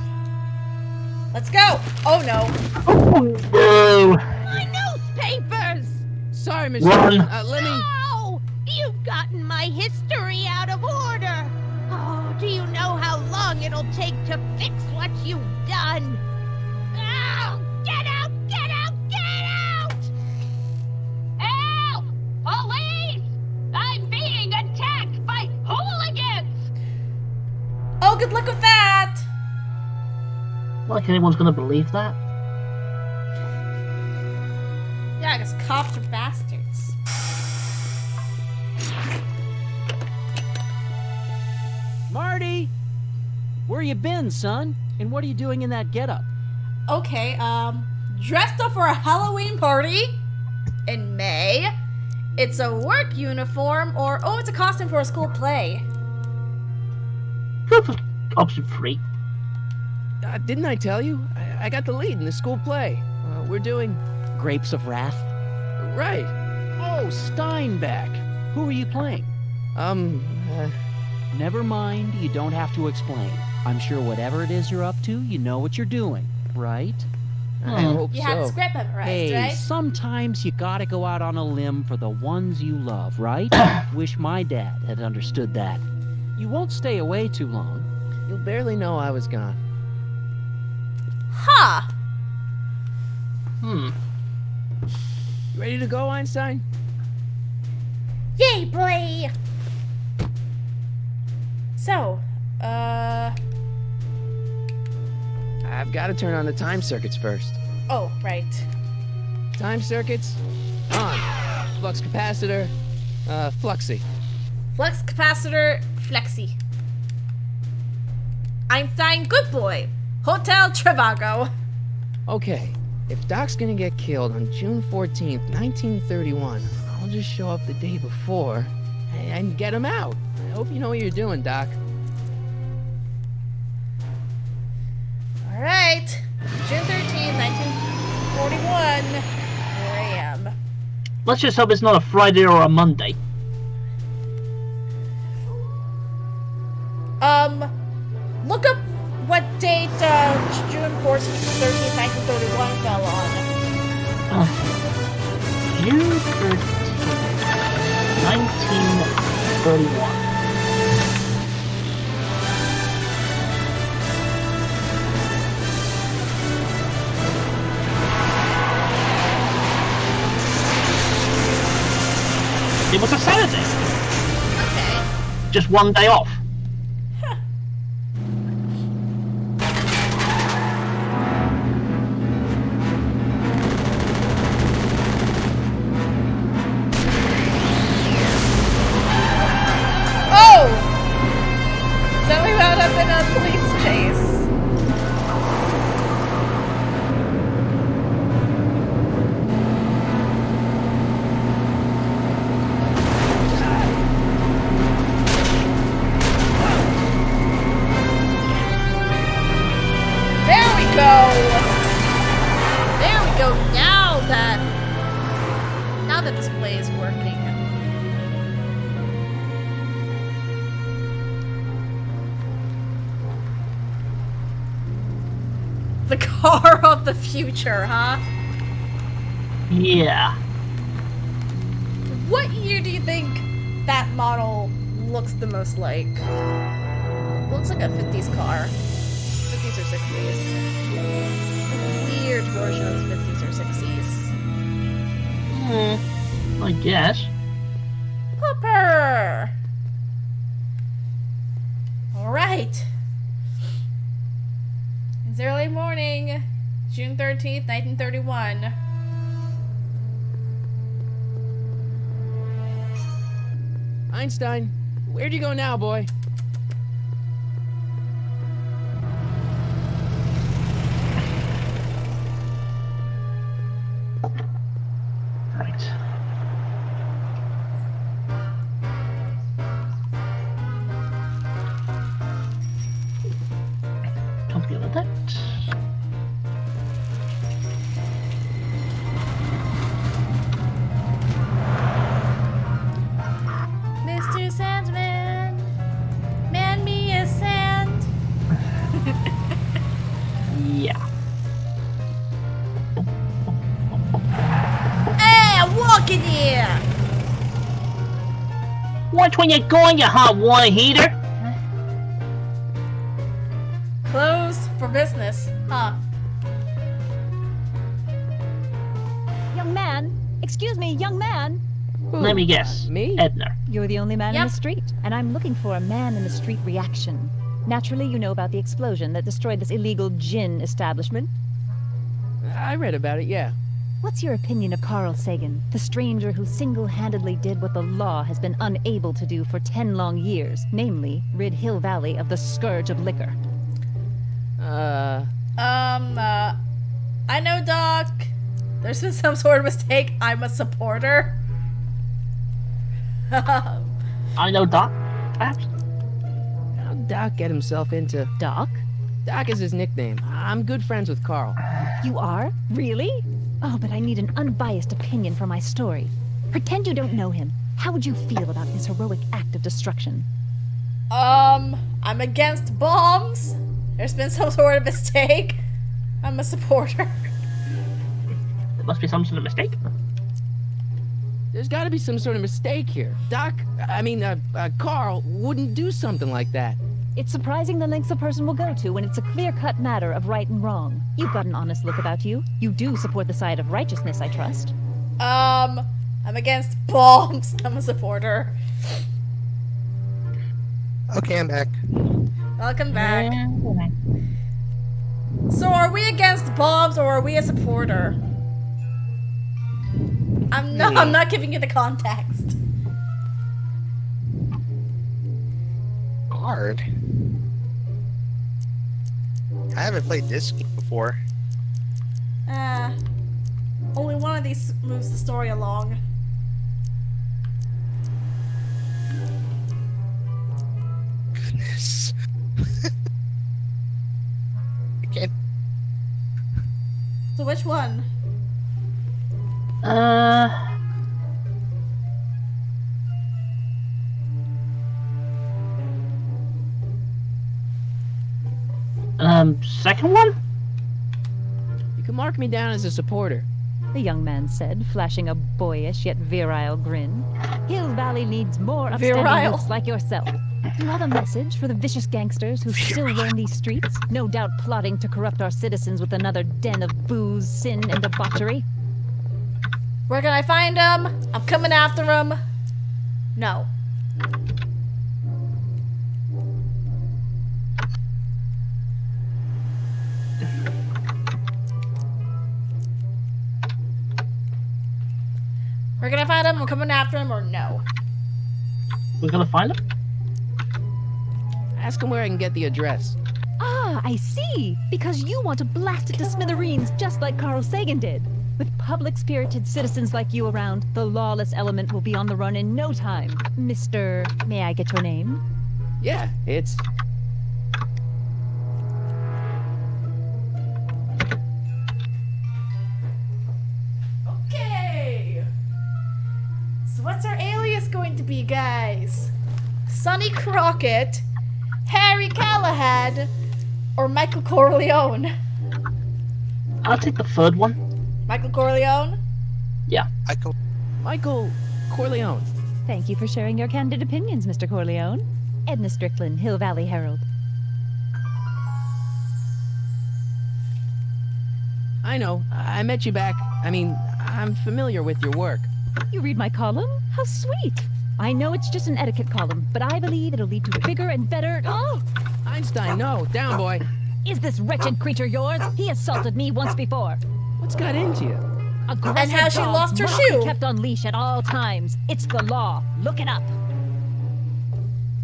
Let's go! Oh no. Oh, My newspapers! Sorry, Miss Run. Jordan. Let me... Oh, you've gotten my history out of order. Oh, do you know how long it'll take to fix what you've done? Oh, get out, get out, get out! Help! Police! I'm being attacked by hooligans! Oh, good luck with that! like anyone's gonna believe that? Yeah, because cops are bastards. Marty! Where you been, son? And what are you doing in that getup? Okay, dressed up for a Halloween party in May. It's a work uniform, or oh, it's a costume for a school play. Go for option 3. Didn't I tell you? I got the lead in the school play. We're doing... Grapes of Wrath? Right. Oh, Steinbeck! Who are you playing? Never mind, you don't have to explain. I'm sure whatever it is you're up to, you know what you're doing, right? I hope You so. had the script memorized, Hey, right? sometimes you gotta go out on a limb for the ones you love, right? Wish my dad had understood that. You won't stay away too long. You'll barely know I was gone. Ha! Hmm. You ready to go, Einstein? Yay, boy! So, I've got to turn on the time circuits first. oh, right. Time circuits, on. Flux capacitor, fluxy. Flux capacitor, flexi. Einstein, good boy. Hotel Trivago. Okay, if Doc's gonna get killed on June 14th, 1931, I'll just show up the day before and get him out. I hope you know what you're doing, Doc. All right. June 13th, 1941. Here I am. Let's just hope it's not a Friday or a Monday. Look up what date June 14th, 13th, 1931 fell on. June 13th, 1931. It was a Saturday. Okay. Just one day off. Oh! So we wound up in a police chase. There we go! There we go, now that display is working. The car of the future, huh? Yeah. What year do you think that model looks the most like? Looks like a 50s car. 50s or 60s. A weird version of the 50s or 60s. I guess. Popper! Alright. Is there 1931. Einstein, where'd you go now, boy? Right. Can't deal with that. Mr. Sandman, man me a sand. Yeah. Hey, I'm walking here. Watch when you're going, you hot water heater. Closed for business, huh? Young man, excuse me, young man. Let me guess. Me? Edna. You're the only man in Yep. the street, and I'm looking for a man in the street reaction. Naturally, you know about the explosion that destroyed this illegal gin establishment. I read about it, yeah. What's your opinion of Carl Sagan, the stranger who single-handedly did what the law has been unable to do for 10 long years, namely, rid Hill Valley of the scourge of liquor? I know, Doc. There's been some sort of mistake. I'm a supporter. I know Doc. Perhaps. How'd Doc get himself into... Doc? Doc is his nickname. I'm good friends with Carl. You are? Really? Oh, but I need an unbiased opinion for my story. Pretend you don't know him. How would you feel about his heroic act of destruction? I'm against bombs. There's been some sort of mistake. I'm a supporter. There must be some sort of mistake. There's gotta be some sort of mistake here. Carl wouldn't do something like that. It's surprising the lengths a person will go to when it's a clear-cut matter of right and wrong. You've got an honest look about you. You do support the side of righteousness, I trust. I'm against bombs. I'm a supporter. Okay, I'm back. Welcome back. So are we against bombs or are we a supporter? I'm not giving you the context. Hard. I haven't played this game before. Only one of these moves the story along. Goodness. I can't. So which one? Second one? You can mark me down as a supporter. The young man said, flashing a boyish yet virile grin. Hill Valley needs more upstanding Virile. youths like yourself. You have a message for the vicious gangsters who still roam these streets, no doubt plotting to corrupt our citizens with another den of booze, sin, and debauchery? Where can I find him? I'm coming after him. No. Where can I find him? I'm coming after him or no? We're gonna find him? Ask him where I can get the address. Ah, I see. Because you want to blast it to smithereens just like Carl Sagan did. With public-spirited citizens like you around, the lawless element will be on the run in no time. Mr. May I get your name? Yeah, it's... Okay. So what's our alias going to be, guys? Sonny Crockett, Harry Callahan, or Michael Corleone? I'll take the third one. Michael Corleone? Yeah. Michael Corleone. Thank you for sharing your candid opinions, Mr. Corleone. Edna Strickland, Hill Valley Herald. I know. I met you back. I'm familiar with your work. You read my column? How sweet. I know it's just an etiquette column, but I believe it'll lead to bigger and better... Oh! Einstein, no. Down, boy. Is this wretched creature yours? He assaulted me once before. What's got into you? Aggressive how she dog lost her must shoe. be kept on leash at all times. It's the law. Look it up.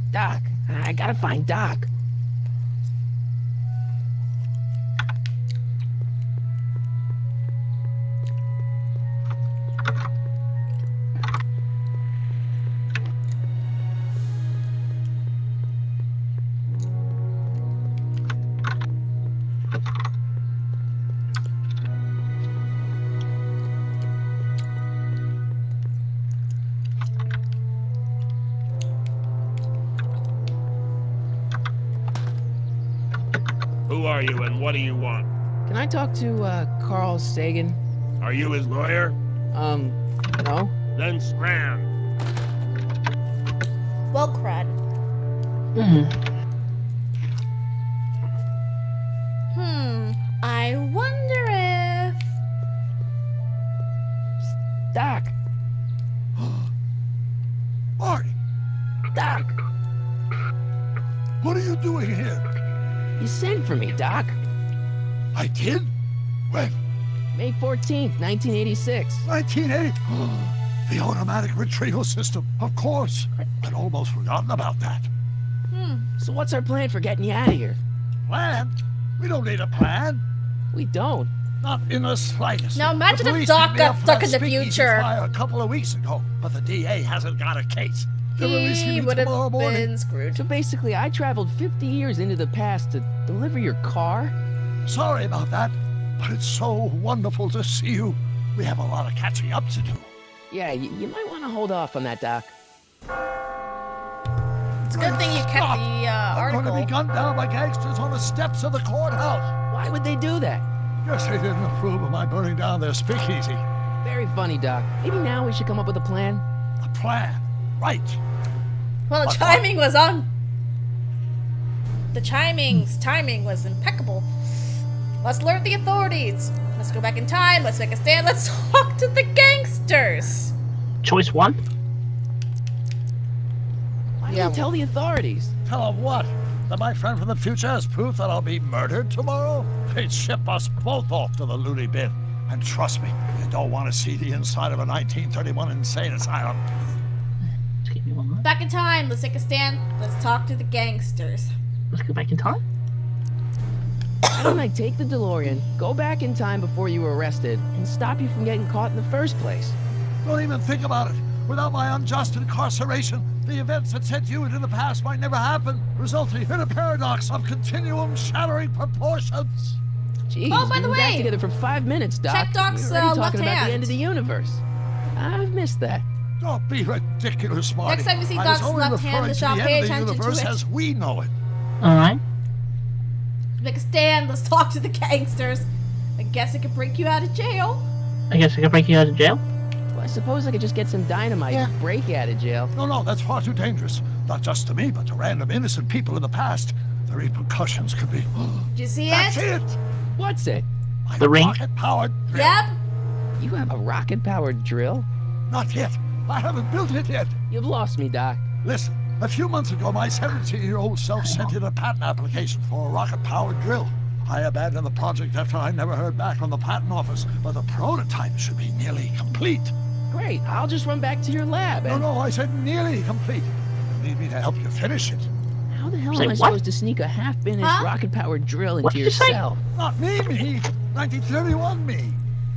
Doc, I gotta find Doc. Who are you and what do you want? Can I talk to, Carl Sagan? Are you his lawyer? No. Then scram. Well, crud. I wonder if... Doc! Marty! Doc! What are you doing here? You sent for me, Doc. I did? When? May 14th, 1986. 1980? The automatic retrieval system, of course. I'd almost forgotten about that. So what's our plan for getting you out of here? Plan? We don't need a plan. We don't. Not in the slightest. Now imagine The if police Doc picked me got up for stuck that in the speakeasy future. fire a couple of weeks ago, but the DA hasn't got a case. They'll release He me would have tomorrow morning. been screwed. So basically, I traveled 50 years into the past to deliver your car? Sorry about that, but it's so wonderful to see you. We have a lot of catching up to do. Yeah, you might want to hold off on that, Doc. It's a good thing you kept the I'm going to article. be gunned down by gangsters on the steps of the courthouse. Why would they do that? Guess they didn't approve of my burning down their speakeasy. Very funny, Doc. Maybe now we should come up with a plan. A plan? Right. Well, the What? chiming was on. The timing was impeccable. Let's alert the authorities. Let's go back in time. Let's make a stand. Let's talk to the gangsters. Choice 1? Why don't you tell the authorities? Tell them what? That my friend from the future has proof that I'll be murdered tomorrow? They'd ship us both off to the loony bin. And trust me, you don't want to see the inside of a 1931 insane asylum. Just give me 1 minute. Back in time. Let's take a stand. Let's talk to the gangsters. Let's go back in time. Why don't I take the DeLorean, go back in time before you were arrested, and stop you from getting caught in the first place? Don't even think about it. Without my unjust incarceration, the events that sent you into the past might never happen, resulting in a paradox of continuum shattering proportions. Jeez, Oh, by we've the been back way, together for 5 minutes, Doc. check Doc's, We're already left talking about hand. the end of the universe. I've missed that. Don't be ridiculous, Marty. Next time you see I was Doc's only left hand, referring to shall the pay end of the attention to universe it. as we know it. Alright. Make a stand. Let's talk to the gangsters. I guess I could break you out of jail. I guess I can break you out of jail. Well, I suppose I could just get some dynamite and break you out of jail. No, that's far too dangerous. Not just to me, but to random innocent people in the past. The repercussions could be... Did you see That's it? it! What's it? My The ring? rocket-powered drill. Yep. You have a rocket-powered drill? Not yet. I haven't built it yet. You've lost me, Doc. Listen, a few months ago, my 17-year-old self sent in a patent application for a rocket-powered drill. I abandoned the project after I never heard back from the patent office, but the prototype should be nearly complete. Great, I'll just run back to your lab and... No, I said nearly complete. You need me to help you finish it. How the hell Say am I what? supposed to sneak a half-finished Huh? rocket-powered drill What into did your you say? cell? Not me. 1931 me.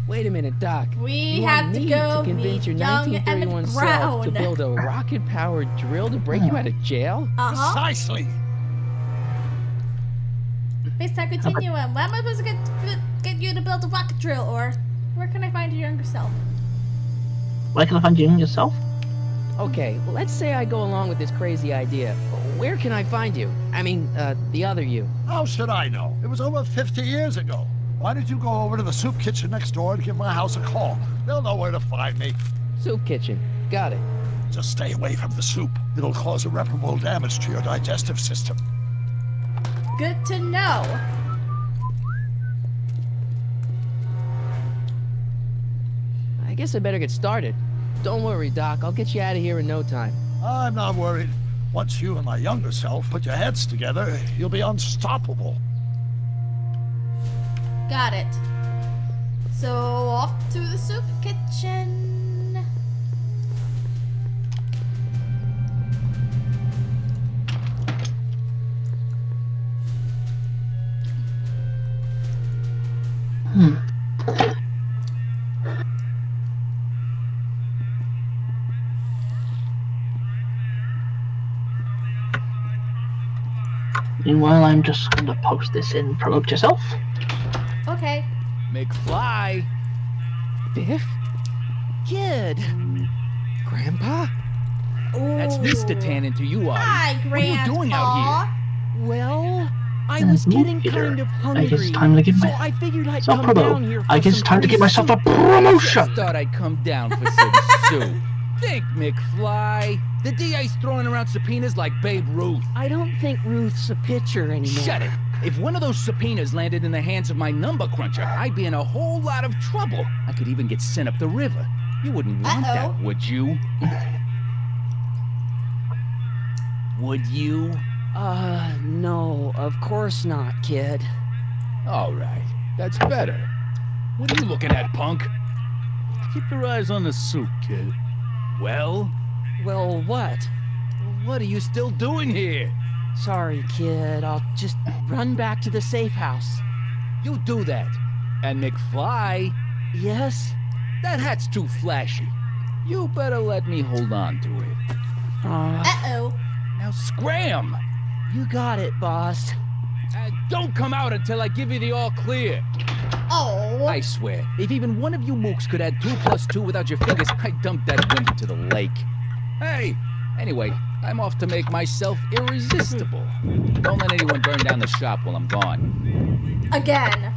Wait a minute, Doc. We You have want to me go to convince meet your Young 1931 and self to Brown. build a rocket-powered drill to break you out of jail? Uh-huh. Precisely. Based on continuum. Why am I supposed to get you to build a rocket drill, or where can I find your younger self? Where can I find you and yourself? Okay, well, let's say I go along with this crazy idea. Where can I find you? I mean, the other you. How should I know? It was over 50 years ago. Why don't you go over to the soup kitchen next door and give my house a call? They'll know where to find me. Soup kitchen. Got it. Just stay away from the soup. It'll cause irreparable damage to your digestive system. Good to know. I guess I better get started. Don't worry, Doc. I'll get you out of here in no time. I'm not worried. Once you and my younger self put your heads together, you'll be unstoppable. Got it. So off to the soup kitchen. Meanwhile, I'm just going to post this in Promote Yourself. Okay. McFly? Biff? Kid? Grandpa? Ooh. That's Mr. Tannen to you, Artie. Hi, What are you doing out here? Well, I was getting kind of hungry, I guess time to get so I figured I'd myself come down here for I guess some time to free get myself a soup. promotion. Just thought I'd come down for some soup. Think, McFly. The DA's throwing around subpoenas like Babe Ruth. I don't think Ruth's a pitcher anymore. Shut it. If one of those subpoenas landed in the hands of my number cruncher, I'd be in a whole lot of trouble. I could even get sent up the river. You wouldn't want that, would you? Would you? No, of course not, kid. All right, that's better. What are you looking at, punk? Keep your eyes on the soup, kid. Well, what? What are you still doing here? Sorry, kid. I'll just run back to the safe house. You do that. And McFly? Yes? That hat's too flashy. You better let me hold on to it. Uh-oh. Now scram! You got it, boss. And don't come out until I give you the all clear. Oh. I swear, if even one of you mooks could add 2 + 2 without your fingers, I'd dump that wimp into the lake. Hey, anyway, I'm off to make myself irresistible. Don't let anyone burn down the shop while I'm gone. Again.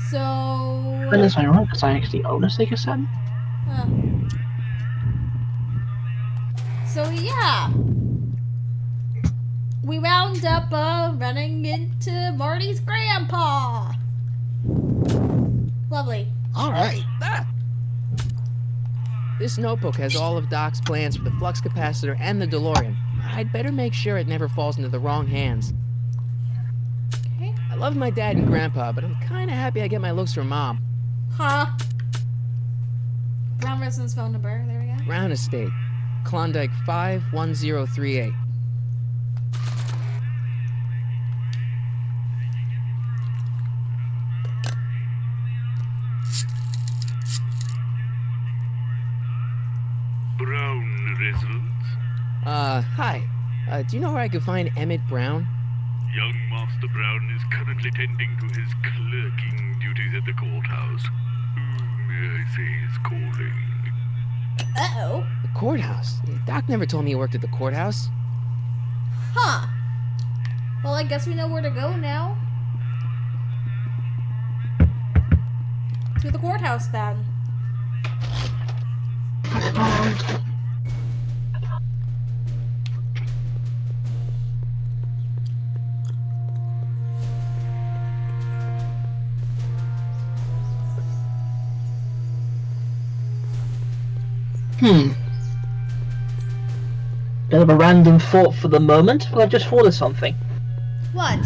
So... That is ironic because I actually own a Sega Saturn. Huh. So yeah. We wound up running into Marty's grandpa. Lovely. All right. This notebook has all of Doc's plans for the flux capacitor and the DeLorean. I'd better make sure it never falls into the wrong hands. Okay. I love my dad and grandpa, but I'm kind of happy I get my looks from mom. Huh. Brown residence phone number. There we go. Brown Estate, Klondike 51038. Brown residence? Hi. Do you know where I could find Emmett Brown? Young Master Brown is currently tending to his clerking duties at the courthouse. Who may I say is calling? Uh-oh. The courthouse? Doc never told me he worked at the courthouse. Huh. Well, I guess we know where to go now. To the courthouse, then. Bit of a random thought for the moment, but I've just thought of something. What?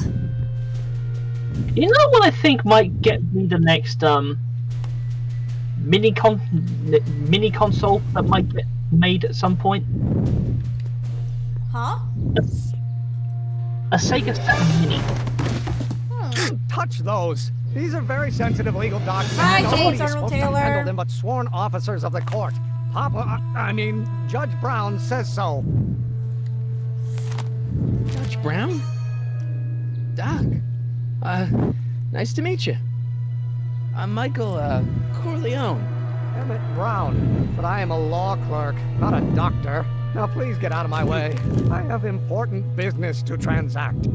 You know what I think might get me the next mini console that might get made at some point? Huh? A Sega Saturn Mini. Touch those. These are very sensitive legal documents. Hi, Nobody James is Arnold supposed Taylor. to handle them but sworn officers of the court. Judge Brown says so. Judge Brown? Doc. Nice to meet you. I'm Michael, Corleone. Emmett Brown, but I am a law clerk, not a doctor. Now please get out of my way. I have important business to transact.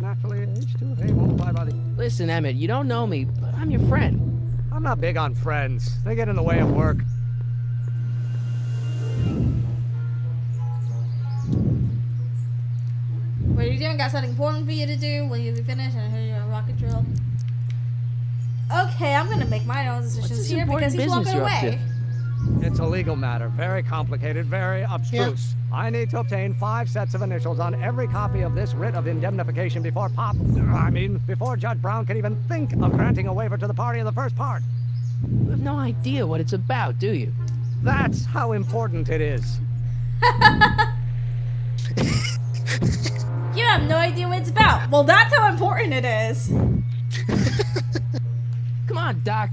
Naturally, H2A won't fly by the... Listen, Emmett, you don't know me, but I'm your friend. I'm not big on friends. They get in the way of work. What are you doing? Got something important for you to do? Will you be finished? And I hear you're a rocket drill. Okay, I'm gonna make my own decisions this here important because he's business walking you're up away. It's a legal matter, very complicated, very abstruse. I need to obtain 5 sets of initials on every copy of this writ of indemnification before before Judge Brown can even think of granting a waiver to the party in the first part. You have no idea what it's about, do you? That's how important it is. You have no idea what it's about. Well, that's how important it is. Come on, Doc.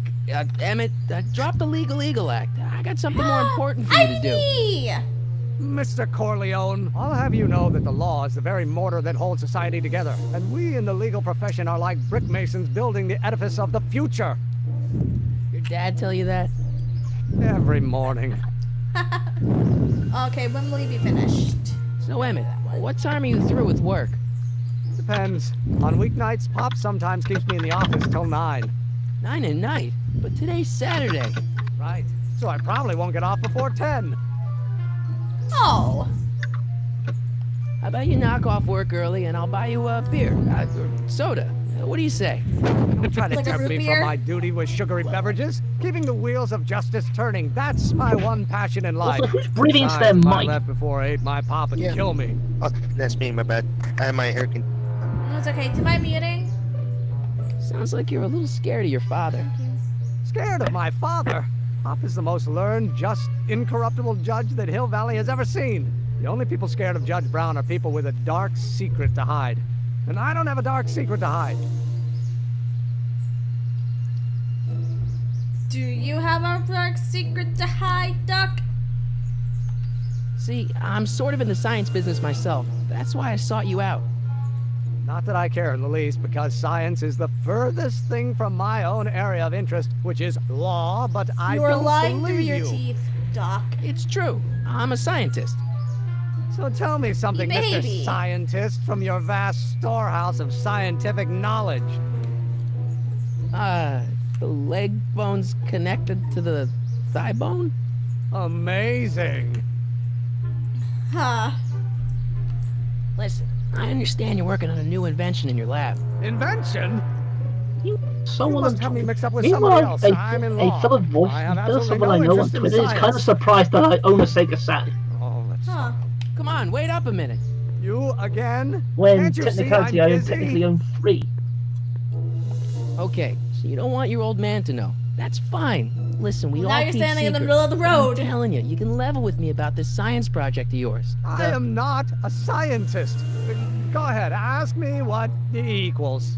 Emmett, drop the Legal Eagle Act. I got something more important for you to do. Mr. Corleone, I'll have you know that the law is the very mortar that holds society together, and we in the legal profession are like brick masons building the edifice of the future. Your dad tell you that? Every morning. Okay, when will you be finished? So, Emmett, what time are you through with work? Depends. On weeknights, Pop sometimes keeps me in the office till 9. 9 at night? But today's Saturday. Right. So I probably won't get off before 10. Oh. How about you knock off work early and I'll buy you a beer, or soda. What do you say? Don't try to Like a tempt root me beer? from my duty with sugary beverages. Keeping the wheels of justice turning. That's my one passion in life. Also, who's breathing into Besides, their if I mic? left before 8, my pop would kill me. Oh, that's me, my bad. I have my hair No, it's okay. To my meeting. Sounds like you're a little scared of your father. Scared of my father? Pop is the most learned, just, incorruptible judge that Hill Valley has ever seen. The only people scared of Judge Brown are people with a dark secret to hide. And I don't have a dark secret to hide. Do you have a dark secret to hide, Duck? See, I'm sort of in the science business myself. That's why I sought you out. Not that I care in the least, because science is the furthest thing from my own area of interest, which is law, but I You're don't lying believe through your you. teeth, Doc. It's true. I'm a scientist. So tell me something, Baby. Mr. Scientist, from your vast storehouse of scientific knowledge. The leg bone's connected to the thigh bone? Amazing. Huh. Listen, I understand you're working on a new invention in your lab. Invention? Someone You must have me mixed up with somebody Meanwhile, else. a I'm in law. fellow voice, I have fellow absolutely someone no I know on interest in Twitter is kind of science. surprised that I own a Sega Saturn. Oh, that's Huh. Come on, wait up a minute. You again? When Can't you see technicality, I'm I busy? technically own 3. Okay, so you don't want your old man to know. That's fine. Listen, we Now all you're keep standing in the secrets. middle of the road. I'm telling you, you can level with me about this science project of yours. I am not a scientist. Go ahead, ask me what E equals.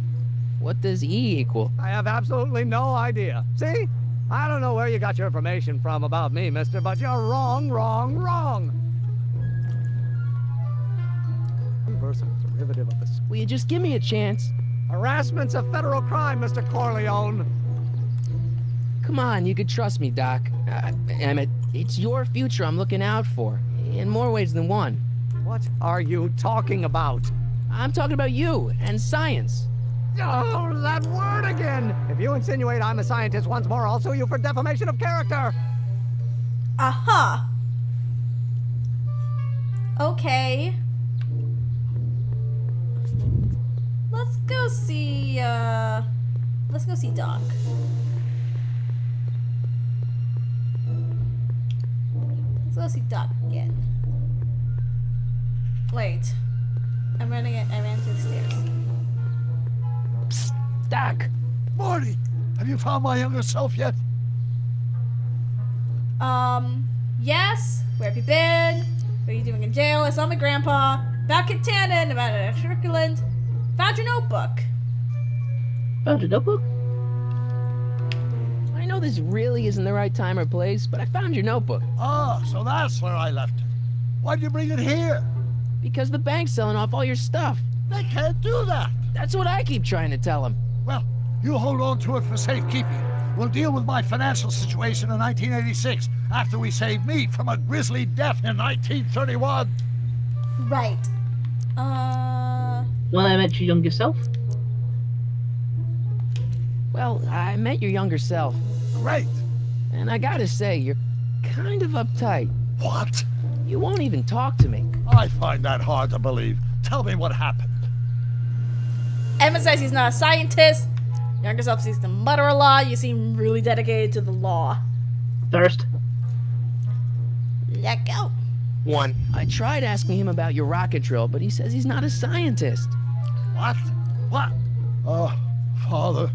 What does E equal? I have absolutely no idea. See? I don't know where you got your information from about me, mister, but you're wrong, wrong, wrong. Inverse derivative of the Will you just give me a chance? harassment's a federal crime, Mr. Corleone. Come on, you could trust me, Doc. Emmett, it's your future I'm looking out for, in more ways than one. What are you talking about? I'm talking about you and science. Oh, that word again! If you insinuate I'm a scientist once more, I'll sue you for defamation of character. Aha. Okay. Let's go see Doc. Let's go see Doc again. Wait. I ran to the stairs. Psst, Doc. Morty, have you found my younger self yet? Yes. Where have you been? What are you doing in jail? I saw my grandpa. Back at Tannen, about an extracurricular. Found your notebook. Found your notebook? I know this really isn't the right time or place, but I found your notebook. Ah, so that's where I left it. Why'd you bring it here? Because the bank's selling off all your stuff. They can't do that. That's what I keep trying to tell them. Well, you hold on to it for safekeeping. We'll deal with my financial situation in 1986 after we save me from a grisly death in 1931. Right. When I met your younger self? Well, I met your younger self. Great. And I gotta say, you're kind of uptight. What? You won't even talk to me. I find that hard to believe. Tell me what happened. Emma says he's not a scientist. Younger self seems to mutter a lot. You seem really dedicated to the law. Thirst. Let go. 1. I tried asking him about your rocket drill, but he says he's not a scientist. What? What? Oh, Father.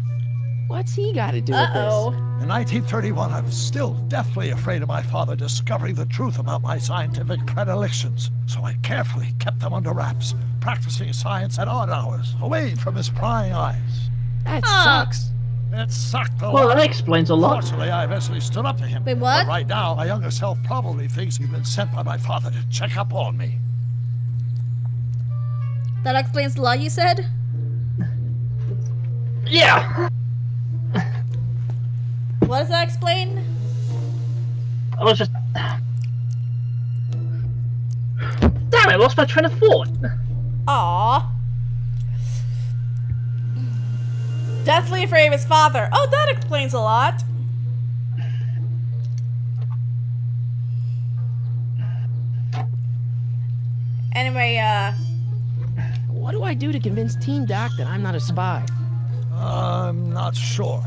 What's he got to do with this? In 1931, I was still deathly afraid of my father discovering the truth about my scientific predilections, so I carefully kept them under wraps, practicing science at odd hours, away from his prying eyes. That sucks. It sucked a Well, lot. that explains a lot. Fortunately, I eventually stood up to him. Wait, what? But right now, my younger self probably thinks he's been sent by my father to check up on me. That explains a lot, you said? Yeah. What does that explain? I was just. Damn it! I lost my train of thought. Aww. Deathly afraid of his father. Oh, that explains a lot. Anyway, What do I do to convince Team Doc that I'm not a spy? I'm not sure.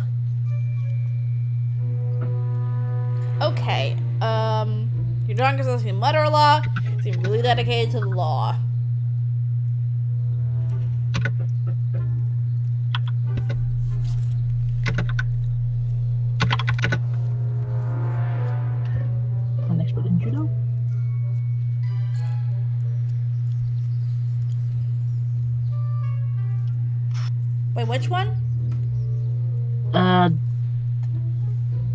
okay. Your drunk is listening to mutter a lot. Seem really dedicated to the law. An expert in judo. Wait, which one?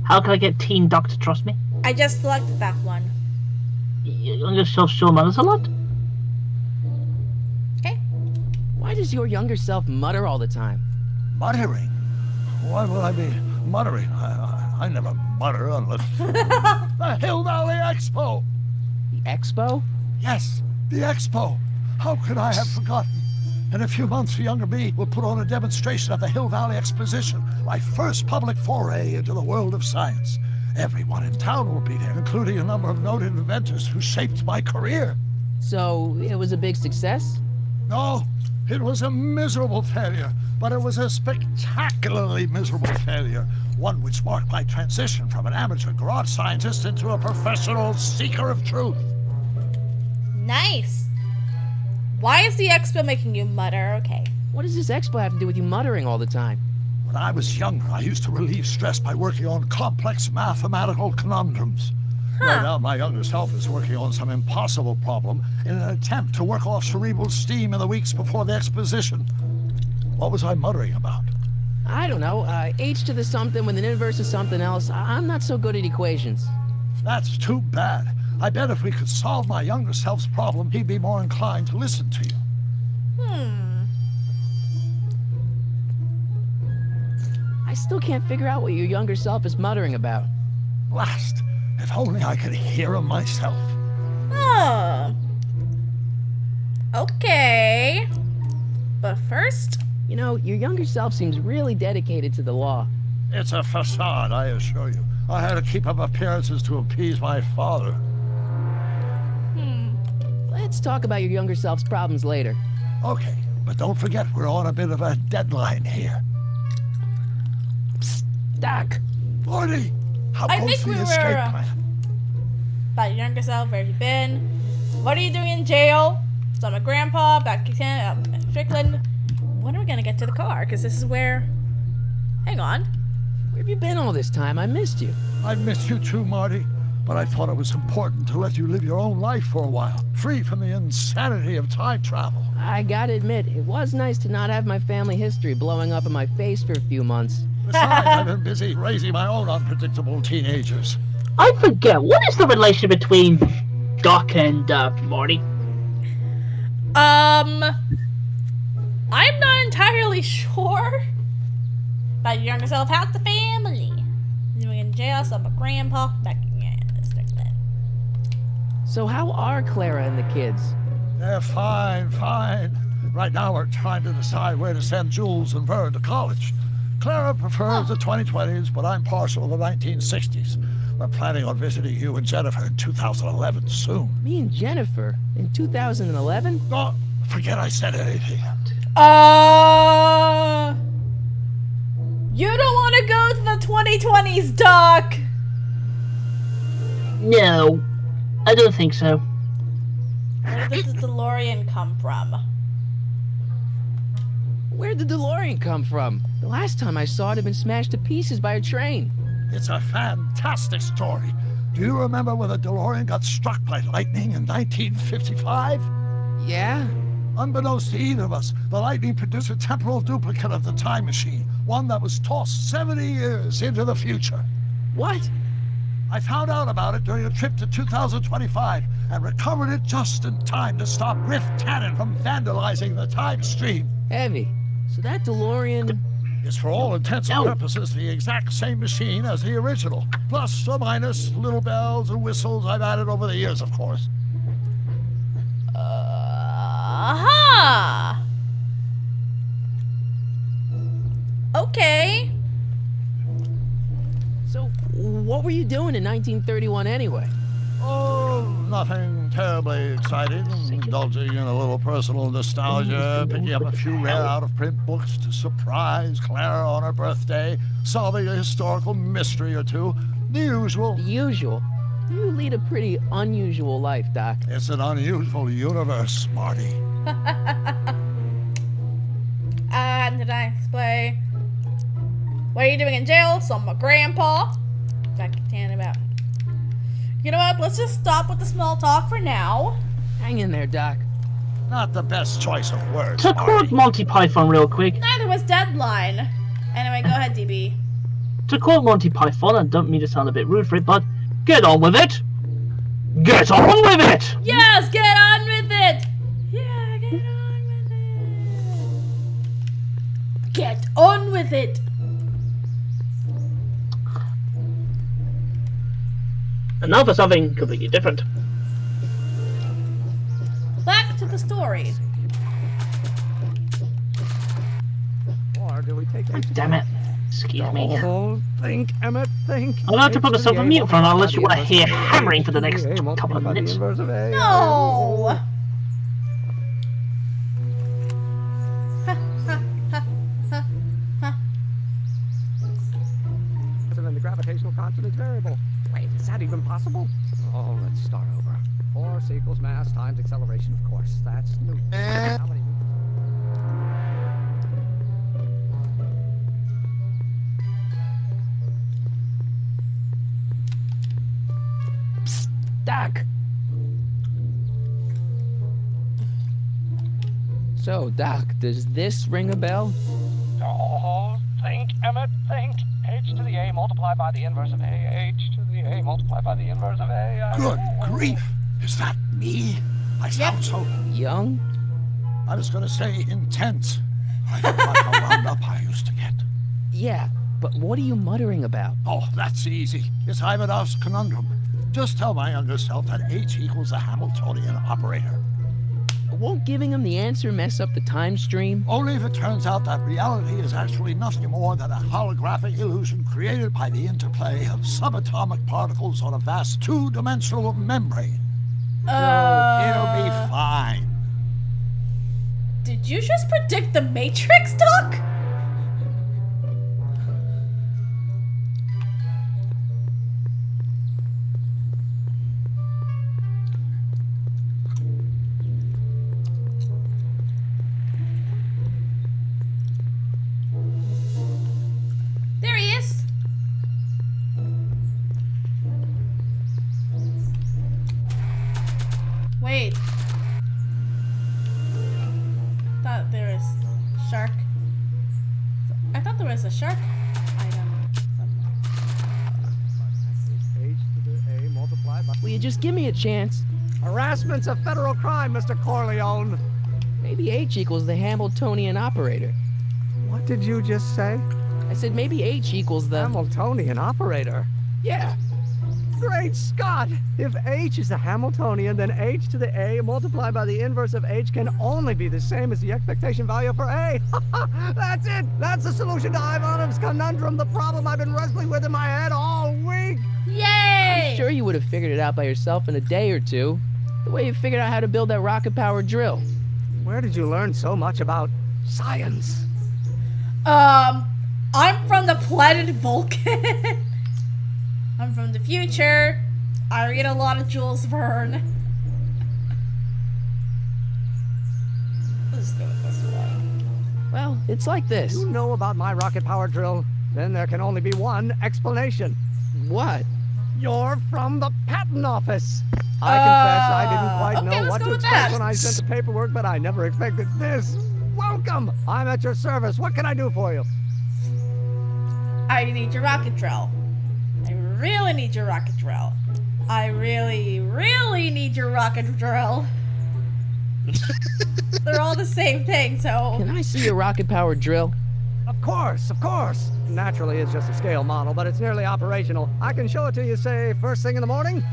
How can I get Teen Doc to trust me? I just selected that one. Younger self still matters a lot. Why does your younger self mutter all the time? Muttering? Why would I be muttering? I never mutter unless... The Hill Valley Expo! The Expo? Yes, the Expo. How could I have forgotten? In a few months, the younger me will put on a demonstration at the Hill Valley Exposition, my first public foray into the world of science. Everyone in town will be there, including a number of noted inventors who shaped my career. So, it was a big success? No, it was a miserable failure, but it was a spectacularly miserable failure. One which marked my transition from an amateur garage scientist into a professional seeker of truth. Nice. Why is the expo making you mutter? Okay. What does this expo have to do with you muttering all the time? When I was younger, I used to relieve stress by working on complex mathematical conundrums. Right now, my younger self is working on some impossible problem in an attempt to work off cerebral steam in the weeks before the exposition. What was I muttering about? I don't know. H to the something with an inverse of something else. I'm not so good at equations. That's too bad. I bet if we could solve my younger self's problem, he'd be more inclined to listen to you. I still can't figure out what your younger self is muttering about. Blast! If only I could hear him myself. Oh. Okay. But first... You know, your younger self seems really dedicated to the law. It's a facade, I assure you. I had to keep up appearances to appease my father. Let's talk about your younger self's problems later. Okay, but don't forget we're on a bit of a deadline here. Psst, Doc. Morty, how I goes think the we escape were... plan? About your younger self, where have you been? What are you doing in jail? So my grandpa, back in Strickland. When are we gonna get to the car? Because this is where... Hang on. Where have you been all this time? I missed you. I missed you too, Marty. But I thought it was important to let you live your own life for a while, free from the insanity of time travel. I gotta admit, it was nice to not have my family history blowing up in my face for a few months. Besides, I've been busy raising my own unpredictable teenagers. I forget, what is the relation between Doc and Marty? I'm not entirely sure. But your younger self has the family. You were in jail, so my grandpa back in Strickland. So how are Clara and the kids? They're fine. Right now we're trying to decide where to send Jules and Vern to college. Clara prefers the 2020s, but I'm partial to the 1960s. We're planning on visiting you and Jennifer in 2011 soon. Me and Jennifer? In 2011? Oh, forget I said anything. You don't want to go to the 2020s, Doc. No. I don't think so. Where did the DeLorean come from? Where'd the DeLorean come from? The last time I saw it had been smashed to pieces by a train. It's a fantastic story. Do you remember when the DeLorean got struck by lightning in 1955? Yeah? Unbeknownst to either of us, the lightning produced a temporal duplicate of the time machine, one that was tossed 70 years into the future. What? I found out about it during a trip to 2025 and recovered it just in time to stop Riff Tannen from vandalizing the time stream. Heavy. So that DeLorean... It's for all intents and purposes the exact same machine as the original, plus or minus little bells and whistles I've added over the years, of course. Aha! Okay. So, what were you doing in 1931 anyway? Oh, nothing terribly exciting. Indulging in a little personal nostalgia, picking up a few rare out-of-print books to surprise Clara on her birthday, solving a historical mystery or two. The usual. The usual? You lead a pretty unusual life, Doc. It's an unusual universe, Marty. Did I explain? What are you doing in jail? So my grandpa. Back to about. You know what? Let's just stop with the small talk for now. Hang in there, Doc. Not the best choice of words. To quote Monty Python real quick. Neither was Deadline. Anyway, go ahead, DB. To quote Monty Python, I don't mean to sound a bit rude for it, but get on with it. Get on with it. Yes, get on with it. Yeah, get on with it. Get on with it. And now for something completely different. Back to the story. Or do we take God damn it. Excuse me. Oh, think, Emmett, think. I'll have to put myself on mute for now unless you want to hear hammering for the next couple of minutes. No! And the gravitational constant is variable. Wait, is that even possible? Oh, let's start over. Force equals mass times acceleration, of course. That's new. How many Psst, Doc. So, Doc, does this ring a bell? Oh, think, Emmett, think. H to the A multiplied by the inverse of A. H to the A multiplied by the inverse of A. Good grief! Is that me? I sound so... Young? I was gonna say intense. I forgot how wound up I used to get. Yeah, but what are you muttering about? Oh, that's easy. It's Ivanov's conundrum. Just tell my younger self that H equals the Hamiltonian operator. Won't giving him the answer mess up the time stream? Only if it turns out that reality is actually nothing more than a holographic illusion created by the interplay of subatomic particles on a vast two-dimensional membrane. It'll be fine. Did you just predict the Matrix, Doc? There he is. Wait. Thought there was shark. I thought there was a shark item. H to the A multiplied by... Will you just give me a chance? Harassment's a federal crime, Mr. Corleone. Maybe H equals the Hamiltonian operator. What did you just say? I said maybe H equals the... Hamiltonian operator? Yeah. Great Scott! If H is the Hamiltonian, then H to the A multiplied by the inverse of H can only be the same as the expectation value for A. That's it! That's the solution to Ivanov's conundrum, the problem I've been wrestling with in my head all week! Yay! I'm sure you would have figured it out by yourself in a day or two. The way you figured out how to build that rocket-powered drill. Where did you learn so much about science? I'm from the planet Vulcan. I'm from the future. I read a lot of Jules Verne. Let's do it this way. Well, it's like this. You know about my rocket power drill? Then there can only be one explanation. What? You're from the patent office. I confess I didn't quite okay, know let's what go to with expect that. when I sent the paperwork, but I never expected this. Welcome! I'm at your service. What can I do for you? I need your rocket drill. I really need your rocket drill. I really, really need your rocket drill. They're all the same thing, so... Can I see your rocket-powered drill? Of course, of course. Naturally, it's just a scale model, but it's nearly operational. I can show it to you, say, first thing in the morning?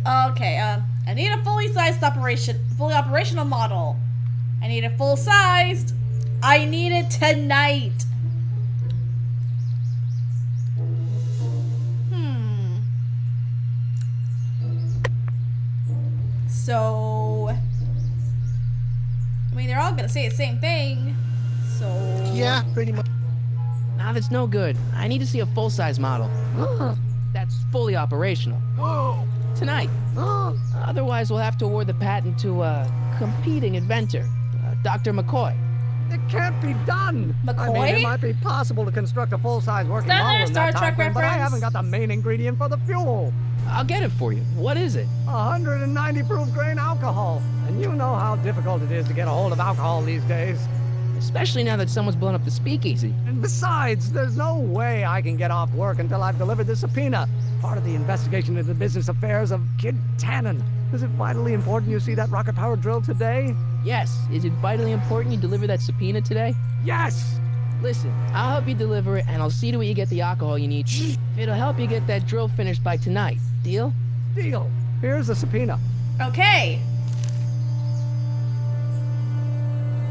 Okay, I need a fully operational model. I need it full-sized. I need it tonight. So, I mean, they're all gonna say the same thing. So Yeah, pretty much. Nah, that's no good. I need to see a full-size model. That's fully operational. Tonight. Otherwise, we'll have to award the patent to a competing inventor, Dr. McCoy. It can't be done. I mean, McCoy? it might be possible to construct a full-size working that model another in Star that Trek time frame, but I reference? haven't got the main ingredient for the fuel. I'll get it for you. What is it? 190 proof grain alcohol. And you know how difficult it is to get a hold of alcohol these days. Especially now that someone's blown up the speakeasy. And besides, there's no way I can get off work until I've delivered the subpoena. Part of the investigation into the business affairs of Kid Tannen. Is it vitally important you see that rocket-powered drill today? Yes. Is it vitally important you deliver that subpoena today? Yes! Listen, I'll help you deliver it, and I'll see to it you get the alcohol you need. It'll help you get that drill finished by tonight. Deal? Deal. Here's the subpoena. Okay.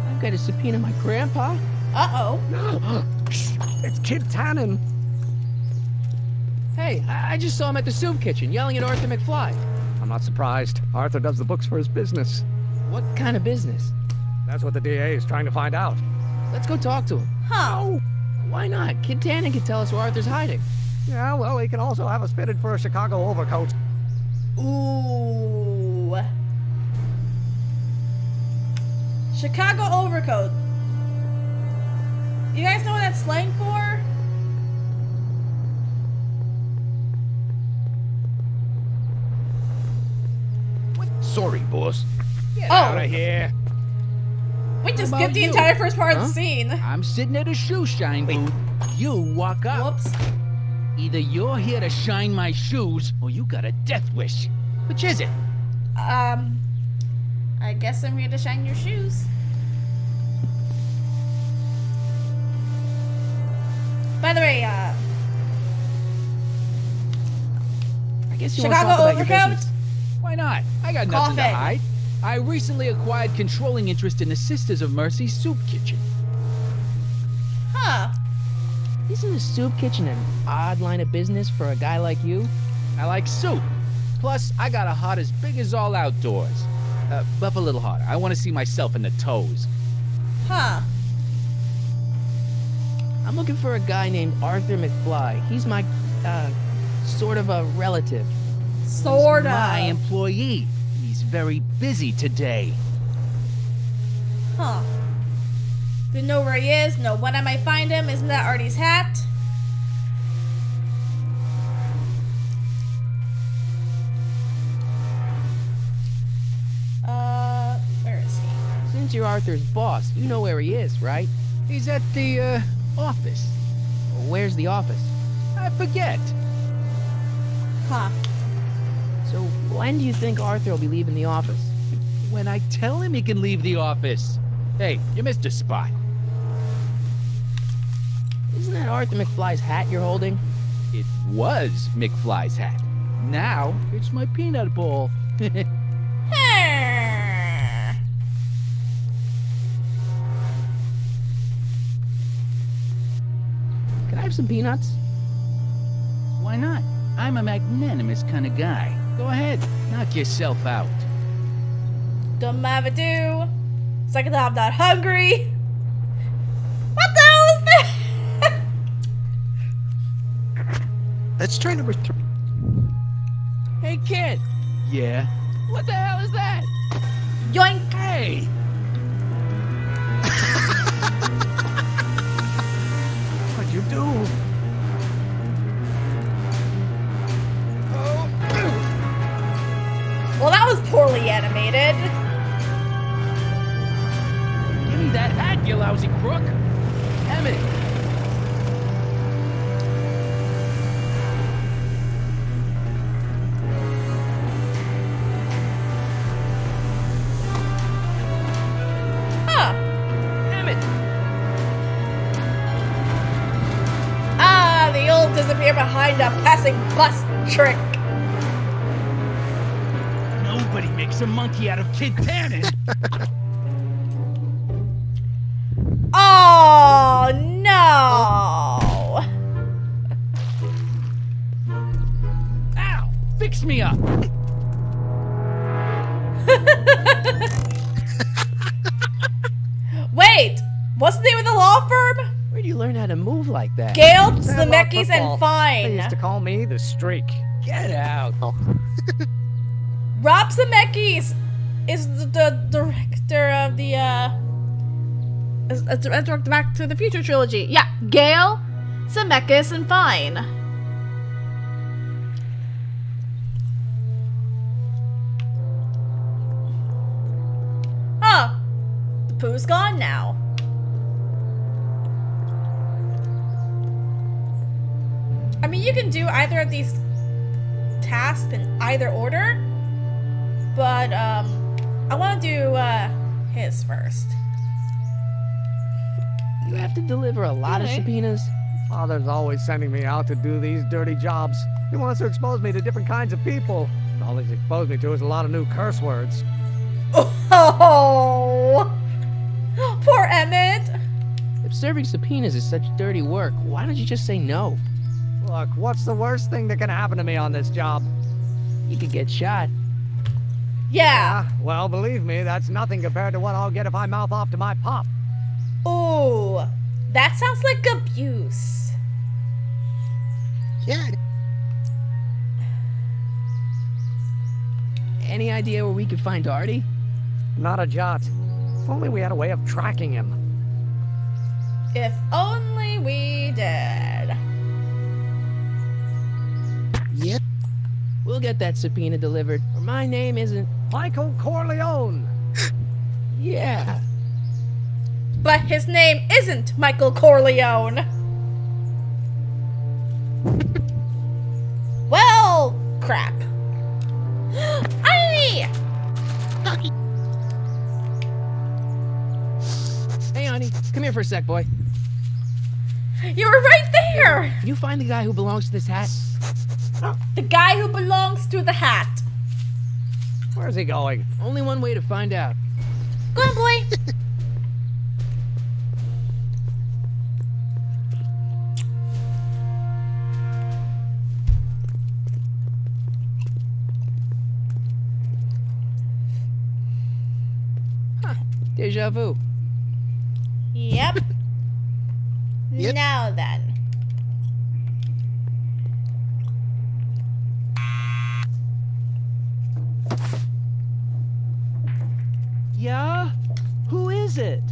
I've got to subpoena my grandpa. Uh-oh. It's Kid Tannen. Hey, I just saw him at the soup kitchen yelling at Arthur McFly. I'm not surprised. Arthur does the books for his business. What kind of business? That's what the DA is trying to find out. Let's go talk to him. Huh. No. Why not? Kid Tannen can tell us where Arthur's hiding. Yeah, well, he can also have us fitted for a Chicago overcoat. Ooh. Chicago overcoat. You guys know what that's slang for? Sorry, boss. Get Oh. out of here. We just How skipped about the you? entire first part of Huh? the scene. I'm sitting at a shoe shine booth. You walk up. Whoops. Either you're here to shine my shoes, or you got a death wish. Which is it? I guess I'm here to shine your shoes. By the way, I guess you want to Chicago talk about your overcoat? business. Why not? I got nothing to Coughing. hide. I recently acquired controlling interest in the Sisters of Mercy soup kitchen. Huh. Isn't the soup kitchen an odd line of business for a guy like you? I like soup. Plus, I got a heart as big as all outdoors. Buff a little harder. I want to see myself in the toes. Huh. I'm looking for a guy named Arthur McFly. He's my, sort of a relative. Sorta. My employee. He's very busy today. Huh. Didn't know where he is. Know when I might find him. Isn't that Artie's hat? Where is he? Since you're Arthur's boss, you know where he is, right? He's at the, office. Where's the office? I forget. Huh. So when do you think Arthur will be leaving the office? When I tell him he can leave the office. Hey, you missed a spot. Isn't that Arthur McFly's hat you're holding? It was McFly's hat. Now, it's my peanut bowl. Can I have some peanuts? Why not? I'm a magnanimous kind of guy. Go ahead, knock yourself out. Don't have a do. Second time, I'm not hungry. What the hell is that? Let's try number 3. Hey, Hey, kid! Yeah? What the hell is that? Yoink! Hey! What'd you do? Well, that was poorly animated. Give me that hat, you lousy crook! Emmett! Huh. Emmett! Ah, the old disappear behind a passing bus trick. Nobody makes a monkey out of Kid Tannen! Oh, no. Ow! Fix me up! Wait, what's the name of the law firm? Where'd you learn how to move like that? Gale, Sandlot Zemeckis, football. and They Fine. used to call me the Streak. Get out! Rob Zemeckis is the director of the Back to the Future trilogy. Yeah, Gale, Zemeckis, and Fine. Huh. The poo's gone now. I mean, you can do either of these tasks in either order, but I want to do his first. You have to deliver a lot of subpoenas. Father's always sending me out to do these dirty jobs. He wants to expose me to different kinds of people. All he's exposed me to is a lot of new curse words. Oh, poor Emmett. If serving subpoenas is such dirty work, why don't you just say no? Look, what's the worst thing that can happen to me on this job? You could get shot. Yeah. Well, believe me, that's nothing compared to what I'll get if I mouth off to my pop. Ooh, that sounds like abuse. Yeah. Any idea where we could find Artie? Not a jot. If only we had a way of tracking him. If only we did. Yep. We'll get that subpoena delivered, or my name isn't... Michael Corleone! Yeah. But his name isn't Michael Corleone. Well, crap. Aye! Hey, honey, come here for a sec, boy. You were right there! Can you find the guy who belongs to this hat? The guy who belongs to the hat. Where's he going? Only one way to find out. Go on, boy. Deja vu. Yep. Yep. Now then. Yeah? Who is it?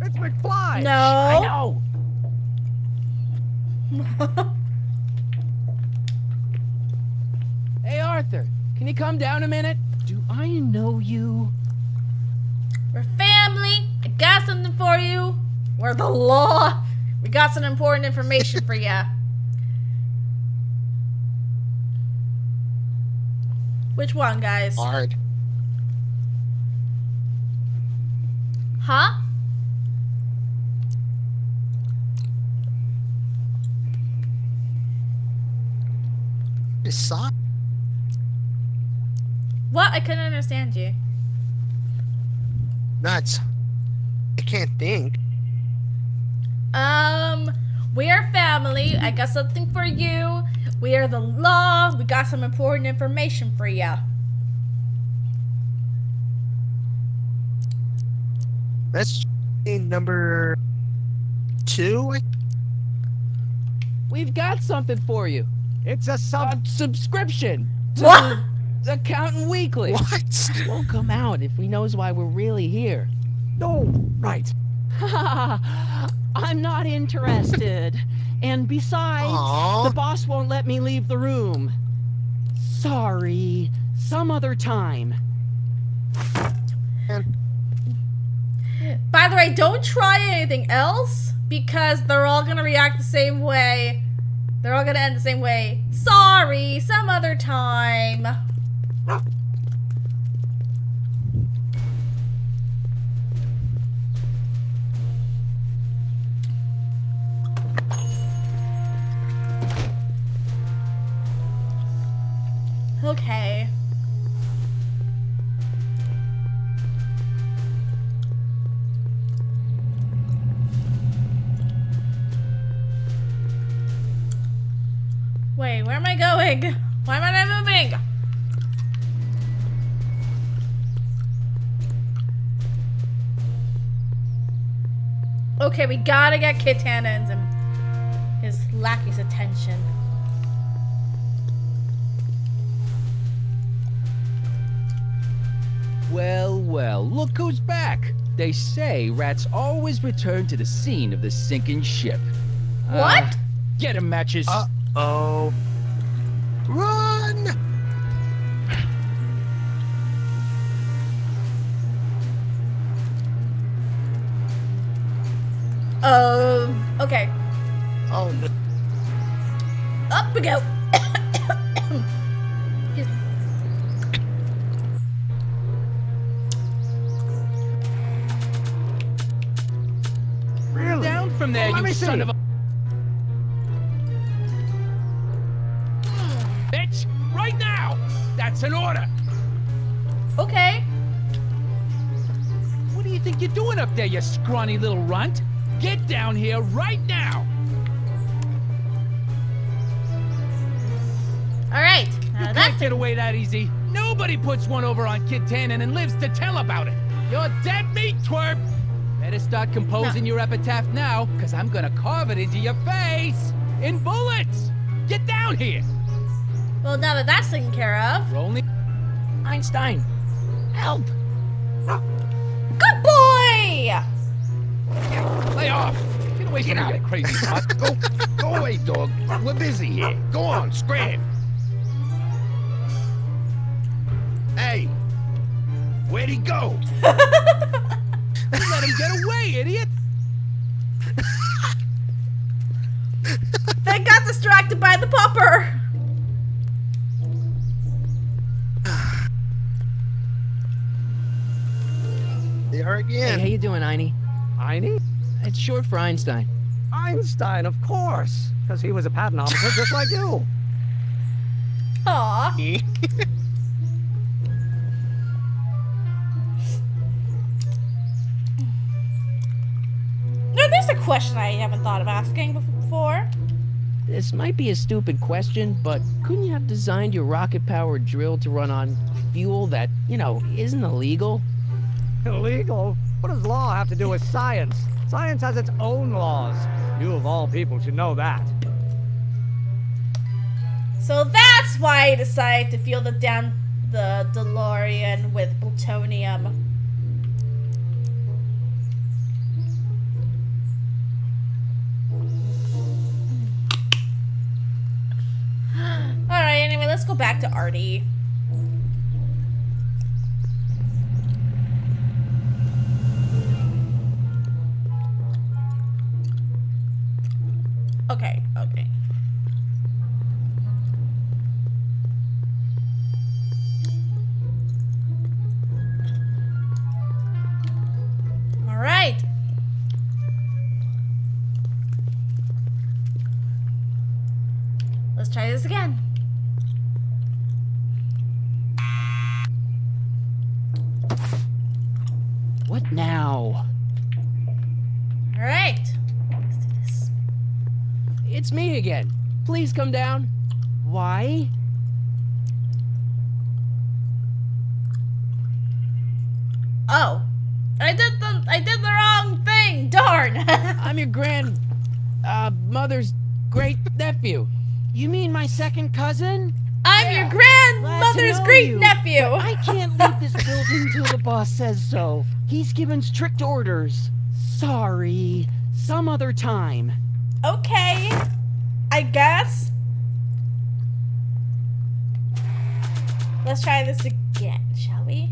It's McFly! No. I know! Hey, Arthur, can you come down a minute? Do I know you? We're family. I got something for you. We're the law. We got some important information for ya. Which one, guys? Hard. Huh? It's soft. What? I couldn't understand you. Nuts. I can't think. We are family. I got something for you. We are the law. We got some important information for ya. That's number 2. We've got something for you. It's a Subscription. What? Accountant Weekly. What? Won't come out if he knows why we're really here. Oh, right. I'm not interested. And besides, Aw. the boss won't let me leave the room. Sorry. Some other time. By the way, don't try anything else because they're all gonna react the same way. They're all gonna end the same way. Sorry, some other time. Okay. Wait, where am I going? Why am I not moving? Okay, we gotta get Kitana and his lackey's attention. Well, well, look who's back. They say rats always return to the scene of the sinking ship. What? Get 'em, Matches. Oh. Run! Okay. Oh no. Up we go. Really? Down from there, Let you me son see. of a... Bitch! Right now! That's an order! Okay. What do you think you're doing up there, you scrawny little runt? Get down here right now! Alright. You can't get away that easy. Nobody puts one over on Kid Tannen and lives to tell about it. You're dead meat, twerp! Better start composing your epitaph now, because I'm gonna carve it into your face! In bullets! Get down here! Well, now that that's taken care of. We're only... Einstein, help! Good boy! Lay off! Get away from me, you crazy mutt! Go away, dog. We're busy here. Go on, scram. Hey, where'd he go? You let him get away, idiot! They got distracted by the popper. They are Hey, again. how you doing, Einie? Einie? It's short for Einstein. Einstein, of course. Because he was a patent officer just like you. Aw. Now, there's a question I haven't thought of asking before. This might be a stupid question, but couldn't you have designed your rocket-powered drill to run on fuel that, you know, isn't illegal? Illegal? What does law have to do with science? Science has its own laws. You of all people should know that. So that's why I decided to fuel the DeLorean with plutonium. Alright, anyway, let's go back to Artie. Okay, okay. All right. Let's try this again. What now? All right. Let's do this. It's me again. Please come down. Why? Oh, I did the wrong thing. Darn. I'm your mother's great nephew. You mean my second cousin? I'm your grandmother's great nephew. I can't leave this building till the boss says so. He's given strict orders. Sorry. Some other time. Okay. I guess. Let's try this again, shall we?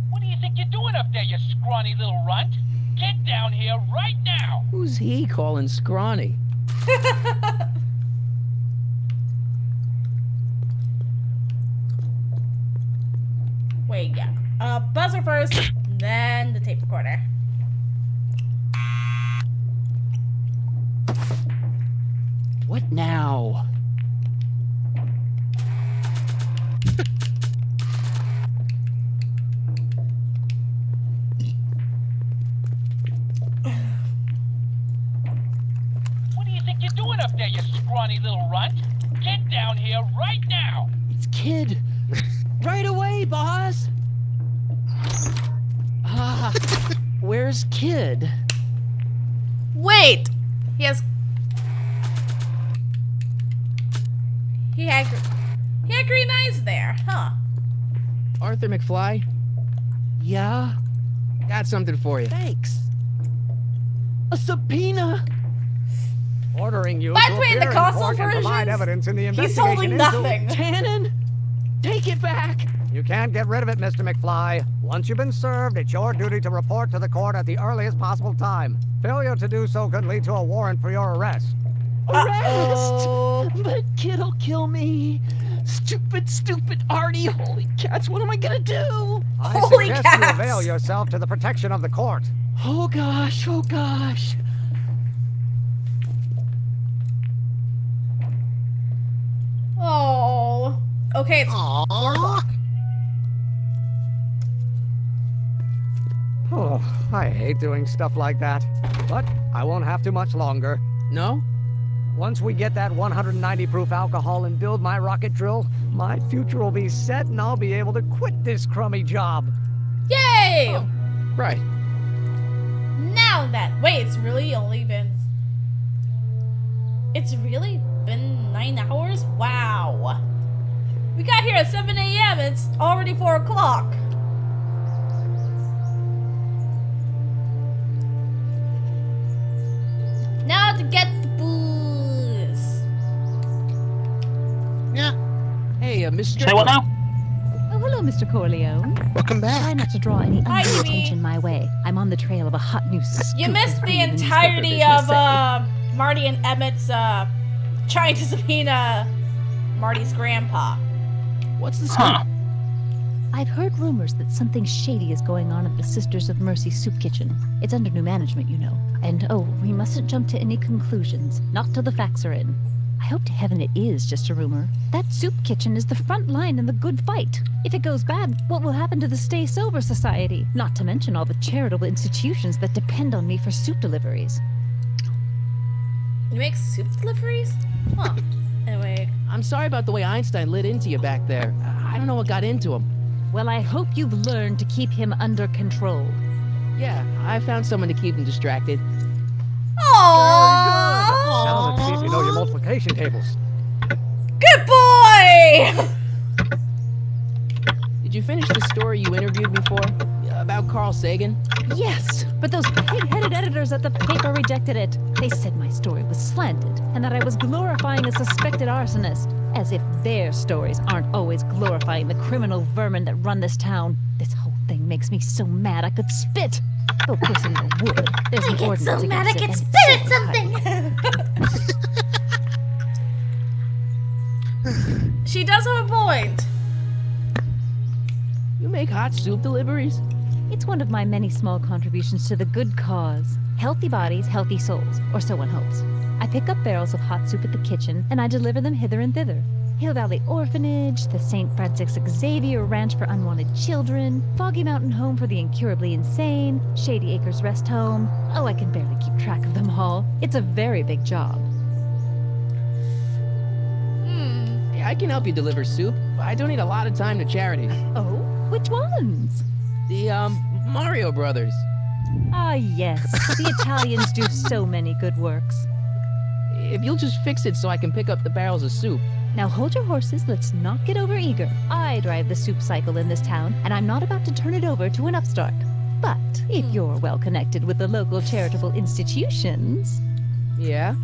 What do you think you're doing up there, you scrawny little runt? Get down here right now! Who's he calling scrawny? Wait, yeah. Buzzer first, then the tape recorder. What now? What do you think you're doing up there, you scrawny little runt? Get down here right now! It's Kid. Right away, boss. Where's Kid? Wait! He had green eyes there, huh? Arthur McFly? Yeah? Got something for you. Thanks. A subpoena? Ordering you By to putting appear the in console court and provide versions, evidence in the he's investigation holding into- nothing. Tannen? Take it back! You can't get rid of it, Mr. McFly. Once you've been served, it's your duty to report to the court at the earliest possible time. Failure to do so could lead to a warrant for your arrest. Arrest! But Kid'll kill me. Stupid Artie. Holy cats, what am I gonna do? I Holy suggest cats! you avail yourself to the protection of the court. Oh gosh. Oh. Okay, it's 4 o'clock. Oh, I hate doing stuff like that. But I won't have to much longer. No? Once we get that 190 proof alcohol and build my rocket drill, my future will be set and I'll be able to quit this crummy job. Yay! Oh, right. Now then. Wait, it's really been 9 hours? Wow. We got here at 7 a.m. It's already 4 o'clock. Now to get the booze. Yeah. Hey, Mr. Say what now? Oh, hello, Mr. Corleone. Welcome Try back. not to draw any Hi, undue Amy. attention my way. I'm on the trail of a hot new scoop. You missed as the we in newspaper entirety business of say. Marty and Emmett's trying to subpoena Marty's grandpa. What's the Huh. scoop? I've heard rumors that something shady is going on at the Sisters of Mercy soup kitchen. It's under new management, you know. And oh, we mustn't jump to any conclusions. Not till the facts are in. I hope to heaven it is just a rumor. That soup kitchen is the front line in the good fight. If it goes bad, what will happen to the Stay Sober Society? Not to mention all the charitable institutions that depend on me for soup deliveries. You make soup deliveries? Huh. Anyway. I'm sorry about the way Einstein lit into you back there. I don't know what got into him. Well, I hope you've learned to keep him under control. Yeah, I found someone to keep him distracted. Aww. Now let's see if you know your multiplication tables. Good boy! Did you finish the story you interviewed me for? About Carl Sagan? Yes, but those pig-headed editors at the paper rejected it. They said my story was slanted and that I was glorifying a suspected arsonist. As if their stories aren't always glorifying the criminal vermin that run this town. This whole thing makes me so mad I could spit. Though of course I never would. There's an ordinance against it, and spit so at something! She does have a point. You make hot soup deliveries? It's one of my many small contributions to the good cause. Healthy bodies, healthy souls, or so one hopes. I pick up barrels of hot soup at the kitchen, and I deliver them hither and thither. Hill Valley Orphanage, the St. Francis Xavier Ranch for Unwanted Children, Foggy Mountain Home for the Incurably Insane, Shady Acres Rest Home. Oh, I can barely keep track of them all. It's a very big job. Hey, I can help you deliver soup. I donate a lot of time to charities. Oh? Which ones? The, Mario Brothers. Ah, yes. The Italians do so many good works. if you'll just fix it so I can pick up the barrels of soup. Now hold your horses, let's not get over eager. I drive the soup cycle in this town, and I'm not about to turn it over to an upstart. But if you're well connected with the local charitable institutions... Yeah?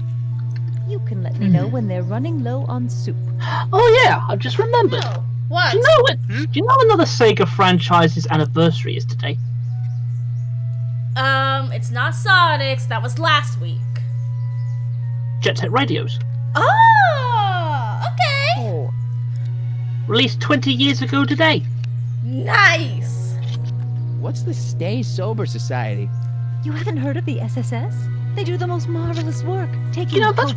You can let me know when they're running low on soup. Oh yeah, I've just remembered. What? Do you know another Sega franchise's anniversary is today? It's not Sonic's. That was last week. Jet Set Radios. Oh, okay. Oh. Released 20 years ago today. Nice. What's the Stay Sober Society? You haven't heard of the SSS? They do the most marvelous work, taking that's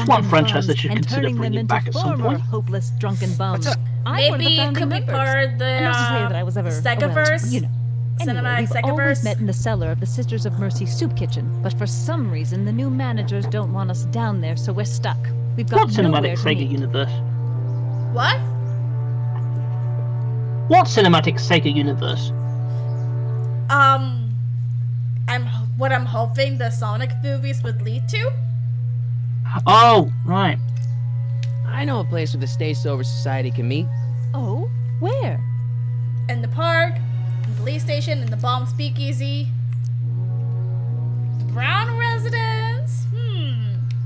one franchise that should and consider turning them bringing into back at some former point. hopeless drunken bums. I'm one of the Maybe it founding could be members. part of the And not to say that I was ever Segaverse. well, you know. Anyway, Cinematic we've Segaverse. always met in the cellar of the Sisters of Mercy soup kitchen, but for some reason the new managers don't want us down there, so we're stuck. We've got What nowhere cinematic to Sega meet. universe? What? What cinematic Sega universe? What I'm hoping the Sonic movies would lead to. Oh, right. I know a place where the Stay Sober Society can meet. Oh, where? In the park, in the police station, in the bomb speakeasy. The Brown residence?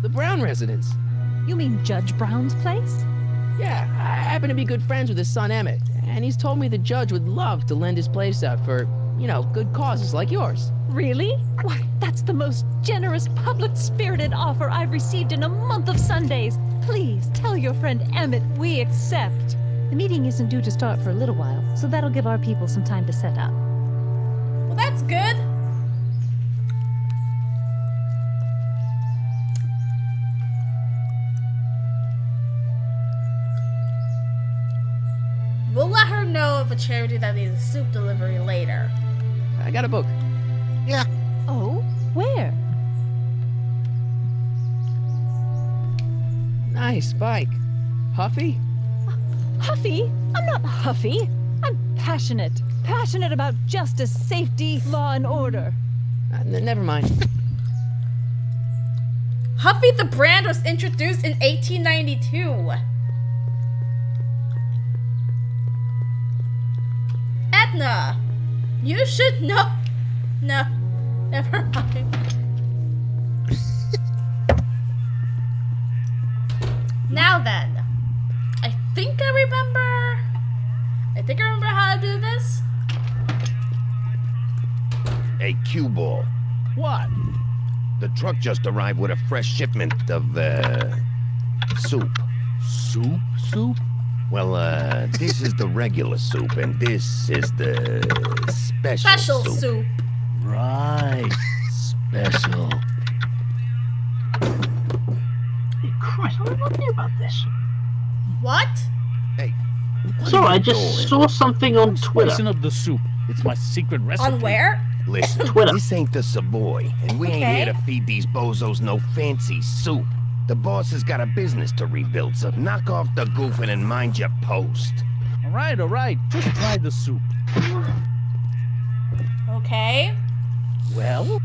The Brown residence. You mean Judge Brown's place? Yeah, I happen to be good friends with his son Emmett, and he's told me the judge would love to lend his place out for, good causes like yours. Really? Why, that's the most generous, public-spirited offer I've received in a month of Sundays. Please tell your friend Emmett we accept. The meeting isn't due to start for a little while, so that'll give our people some time to set up. Well, that's good. We'll let her know of a charity that needs a soup delivery later. I got a book. Yeah. Oh, where? Nice bike. Huffy? Huffy? I'm not huffy. I'm passionate. Passionate about justice, safety, law, and order. Never mind. Huffy the brand was introduced in 1892. Edna, you should know. No, never mind. Now then, I think I remember how to do this. Hey, cue ball. What? The truck just arrived with a fresh shipment of, soup. Soup? Well, this is the regular soup, and this is the special soup. Right. Special. Hey, Christ, I don't know about this. What? Hey. So I just saw something on Twitter. Spicing up the soup. It's my secret recipe. On where? Listen, Twitter. This ain't the Savoy, and we ain't here to feed these bozos no fancy soup. The boss has got a business to rebuild, so knock off the goofing and mind your post. All right. Just try the soup. Okay. Well?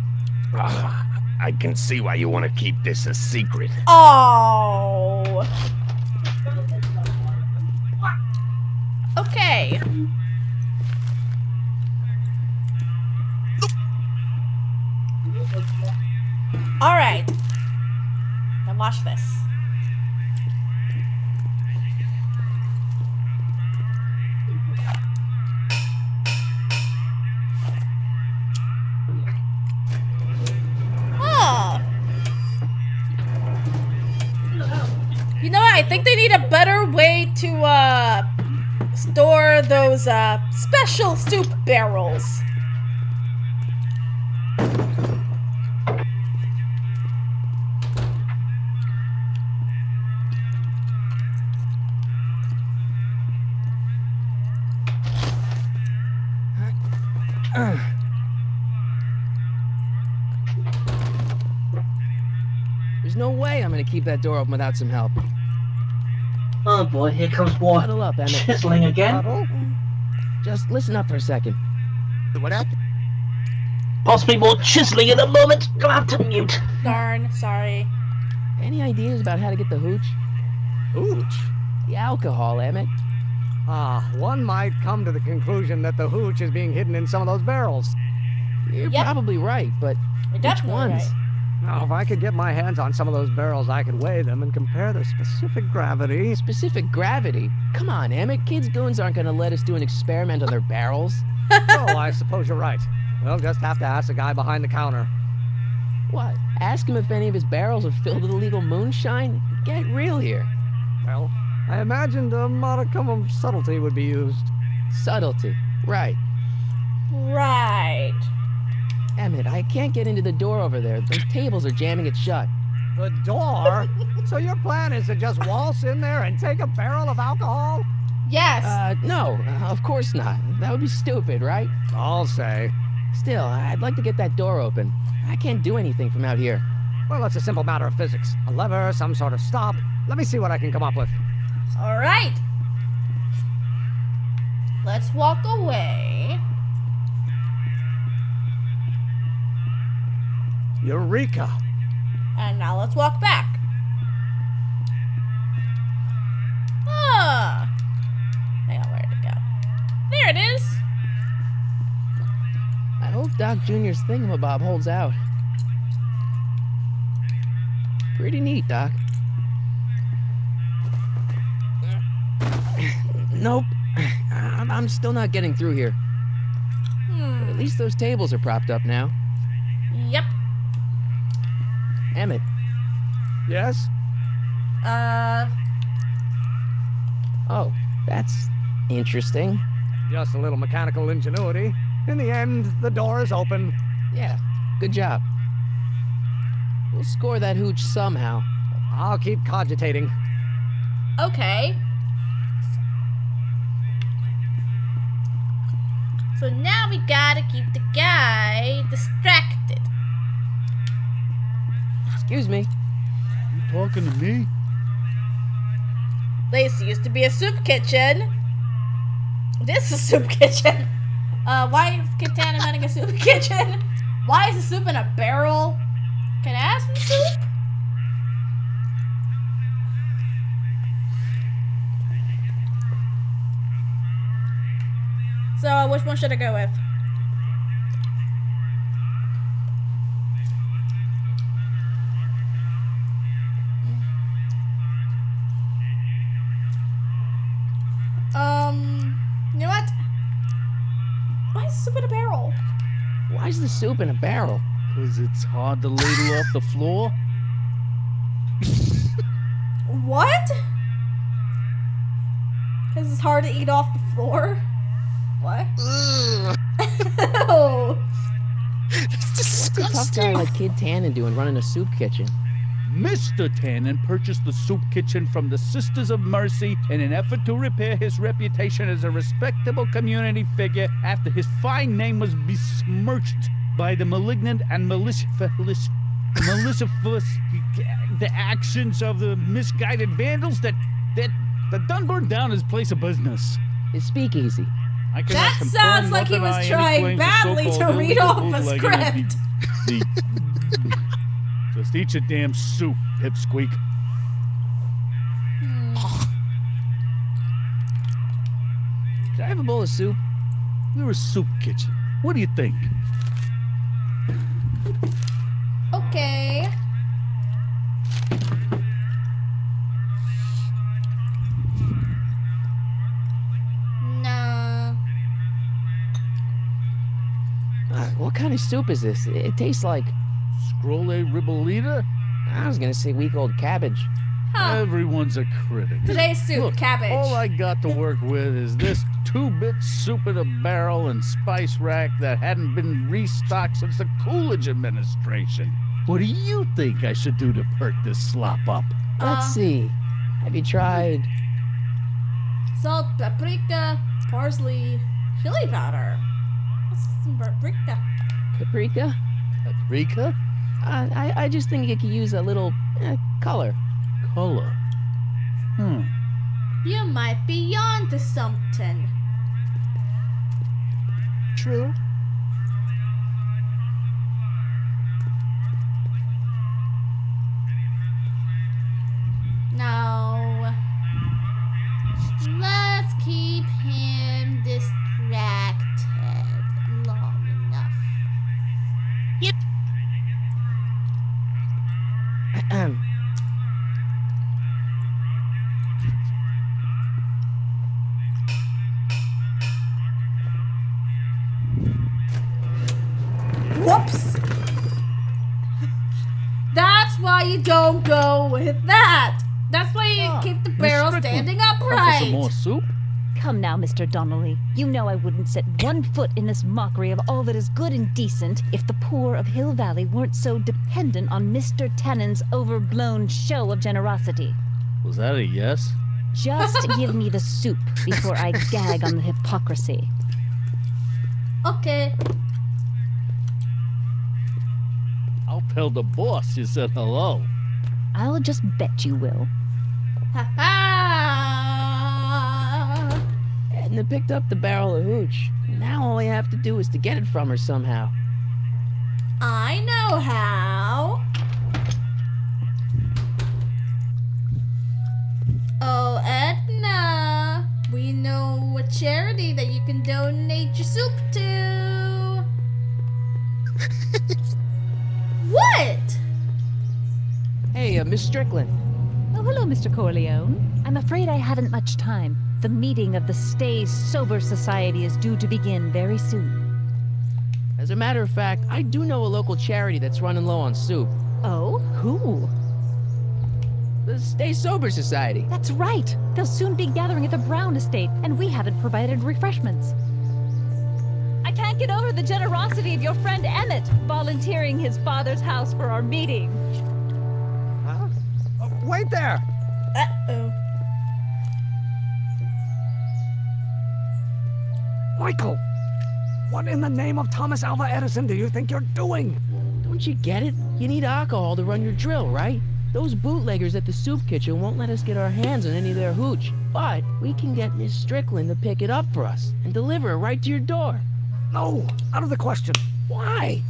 I can see why you want to keep this a secret. Oh. Okay. All right. Now watch this. Oh. You know what? I think they need a better way to store those special soup barrels. There's no way I'm gonna keep that door open without some help. Oh boy, here comes more Huddle up, Emmett. chiseling again. Just listen up for a second. What happened? Possibly more chiseling in a moment. Go out to mute. Darn, sorry. Any ideas about how to get the hooch? Hooch? The alcohol, Emmett. One might come to the conclusion that the hooch is being hidden in some of those barrels. You're probably right, but which ones? Now, if I could get my hands on some of those barrels, I could weigh them and compare their specific gravity. Specific gravity? Come on, Emmett. Kids' goons aren't gonna let us do an experiment on their barrels. Oh, I suppose you're right. We'll just have to ask the guy behind the counter. What? Ask him if any of his barrels are filled with illegal moonshine? Get real here. Well, I imagined a modicum of subtlety would be used. Subtlety. Right. Right. Emmett, I can't get into the door over there. Those tables are jamming it shut. The door? So your plan is to just waltz in there and take a barrel of alcohol? Yes. No, of course not. That would be stupid, right? I'll say. Still, I'd like to get that door open. I can't do anything from out here. Well, it's a simple matter of physics. A lever, some sort of stop. Let me see what I can come up with. All right. Let's walk away. Eureka! And now let's walk back. Ah. Hang on, where did it go? There it is. I hope Doc Jr.'s thingamabob holds out. Pretty neat, Doc. Nope. I'm still not getting through here. But at least those tables are propped up now. Yep. Emmett. Yes? Oh, that's interesting. Just a little mechanical ingenuity. In the end, the door is open. Yeah, good job. We'll score that hooch somehow. I'll keep cogitating. Okay. So now we gotta keep the guy distracted. Excuse me. You talking to me? This used to be a soup kitchen. This is a soup kitchen. Why is Katana running a soup kitchen? Why is the soup in a barrel? Can I have some soup? So, which one should I go with? You know what? Why is soup in a barrel? Why is the soup in a barrel? 'Cause it's hard to ladle off the floor. What? Because it's hard to eat off the floor? What? Oh. What's a tough guy like Kid Tannen doing running a soup kitchen? Mr. Tannen purchased the soup kitchen from the Sisters of Mercy in an effort to repair his reputation as a respectable community figure after his fine name was besmirched by the malignant and malicious the actions of the misguided vandals that done burned down his place of business. His speakeasy. I cannot That confirm sounds nor like he was deny any trying claims of badly to so-called read illegal off a bootlegging of script. Just eat your damn soup, pipsqueak. Can I have a bowl of soup? We're a soup kitchen. What do you think? Okay. Nah. What kind of soup is this? It tastes like... Scrolle ribolita? I was gonna say week-old cabbage. Huh. Everyone's a critic. Today's soup, Look, cabbage. all I got to work with is this 2-bit soup in a barrel and spice rack that hadn't been restocked since the Coolidge administration. What do you think I should do to perk this slop up? Let's see. Have you tried... Salt, paprika, parsley, chili powder. What's some paprika? Paprika? Paprika? I just think it could use a little color. Color? You might be onto something. True. No. Let's keep him distracted long enough. Whoops! That's why you don't go with that. That's why you keep the barrel standing upright. Some more soup? Come now, Mr. Donnelly. You know I wouldn't set one foot in this mockery of all that is good and decent if the poor of Hill Valley weren't so dependent on Mr. Tennant's overblown show of generosity. Was that a yes? Just give me the soup before I gag on the hypocrisy. Okay. I'll tell the boss you said hello. I'll just bet you will. Ha ha! Edna picked up the barrel of hooch. Now all I have to do is to get it from her somehow. I know how. Oh, Edna, we know a charity that you can donate your soup to. What? Hey, Miss Strickland. Oh, hello, Mr. Corleone. I'm afraid I haven't much time. The meeting of the Stay Sober Society is due to begin very soon. As a matter of fact, I do know a local charity that's running low on soup. Oh? Who? The Stay Sober Society. That's right. They'll soon be gathering at the Brown estate, and we haven't provided refreshments. I can't get over the generosity of your friend Emmett volunteering his father's house for our meeting. Huh? Wait there! Uh-oh. Michael! What in the name of Thomas Alva Edison do you think you're doing? Don't you get it? You need alcohol to run your drill, right? Those bootleggers at the soup kitchen won't let us get our hands on any of their hooch. But we can get Miss Strickland to pick it up for us and deliver it right to your door. No, out of the question. Why?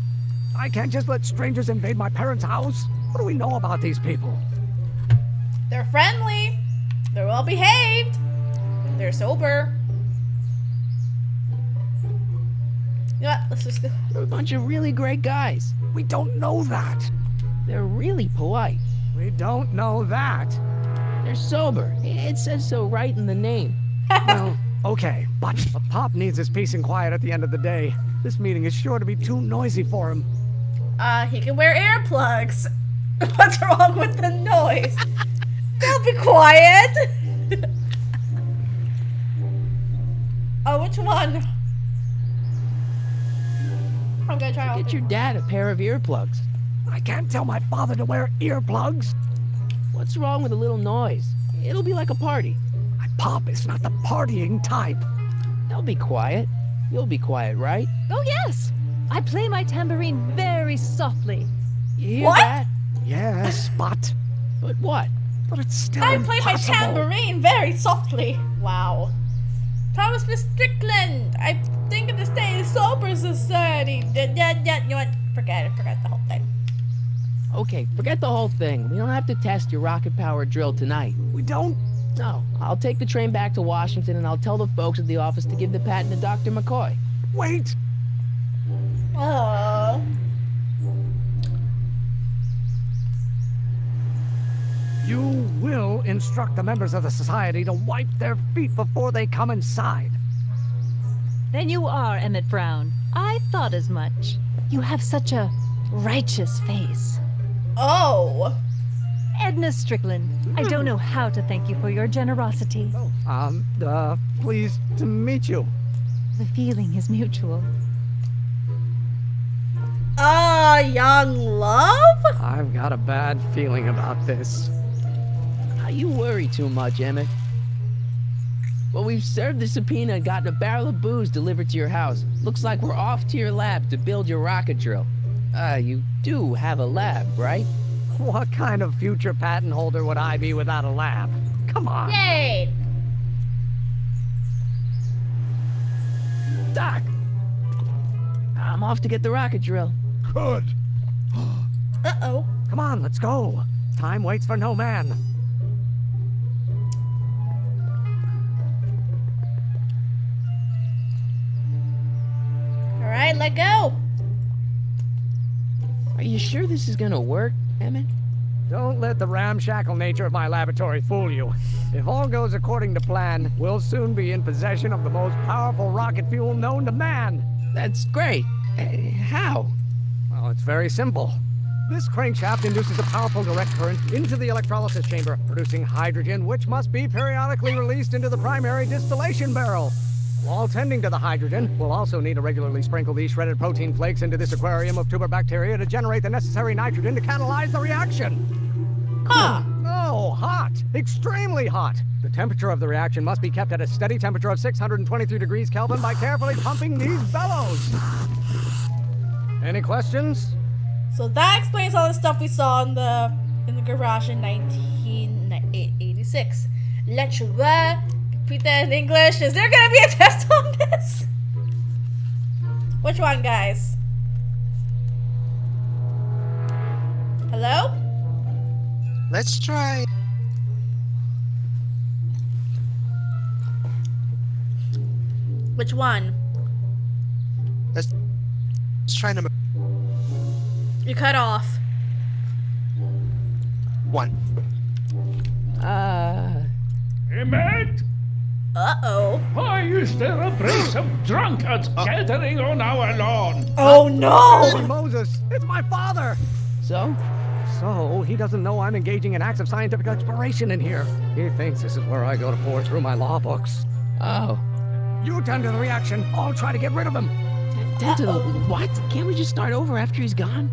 I can't just let strangers invade my parents' house. What do we know about these people? They're friendly. They're well behaved. They're sober. You know what? Let's just go. They're a bunch of really great guys. We don't know that. They're really polite. We don't know that. They're sober. It says so right in the name. Well, okay, but Pop needs his peace and quiet at the end of the day. This meeting is sure to be too noisy for him. He can wear earplugs. What's wrong with the noise? They'll be quiet. Oh, which one? I'm gonna try. Get your dad a pair of earplugs. I can't tell my father to wear earplugs. What's wrong with a little noise? It'll be like a party. My Pop is not the partying type. They'll be quiet. You'll be quiet, right? Oh, yes. I play my tambourine very softly. You hear What? that? Yes, but what? But it's still I play my impossible. tambourine very softly. Wow. Thomas Miss Strickland. I think of the Stay Sober Society. You know what? Forget it. Forget the whole thing. Okay, forget the whole thing. We don't have to test your rocket-powered drill tonight. We don't? No. I'll take the train back to Washington and I'll tell the folks at the office to give the patent to Dr. McCoy. Wait. Oh. You will instruct the members of the society to wipe their feet before they come inside. Then you are Emmett Brown. I thought as much. You have such a righteous face. Oh. Edna Strickland, I don't know how to thank you for your generosity. Pleased to meet you. The feeling is mutual. Young love? I've got a bad feeling about this. You worry too much, Emmett. Well, we've served the subpoena and gotten a barrel of booze delivered to your house. Looks like we're off to your lab to build your rocket drill. You do have a lab, right? What kind of future patent holder would I be without a lab? Come on. Yay! Doc! I'm off to get the rocket drill. Good. Uh-oh. Come on, let's go. Time waits for no man. Alright, let go. Are you sure this is gonna work, Emmett? Don't let the ramshackle nature of my laboratory fool you. If all goes according to plan, we'll soon be in possession of the most powerful rocket fuel known to man. That's great. How? Well, it's very simple. This crankshaft induces a powerful direct current into the electrolysis chamber, producing hydrogen, which must be periodically released into the primary distillation barrel. While tending to the hydrogen, we'll also need to regularly sprinkle these shredded protein flakes into this aquarium of tuber bacteria to generate the necessary nitrogen to catalyze the reaction. Huh. Oh, hot! Extremely hot! The temperature of the reaction must be kept at a steady temperature of 623 degrees Kelvin by carefully pumping these bellows. Any questions? So that explains all the stuff we saw in the garage in 1986. Let's repeat that in English. Is there gonna be a test on this? Which one, guys? Hello? Let's try. Which one? Let's try number You cut off. 1. Emmett? Uh-oh. Why is there a brace of drunkards gathering on our lawn? Oh no! Holy Moses! It's my father! So? So, he doesn't know I'm engaging in acts of scientific exploration in here. He thinks this is where I go to pour through my law books. Oh. You tend to the reaction. I'll try to get rid of him. Tend to the what? Can't we just start over after he's gone?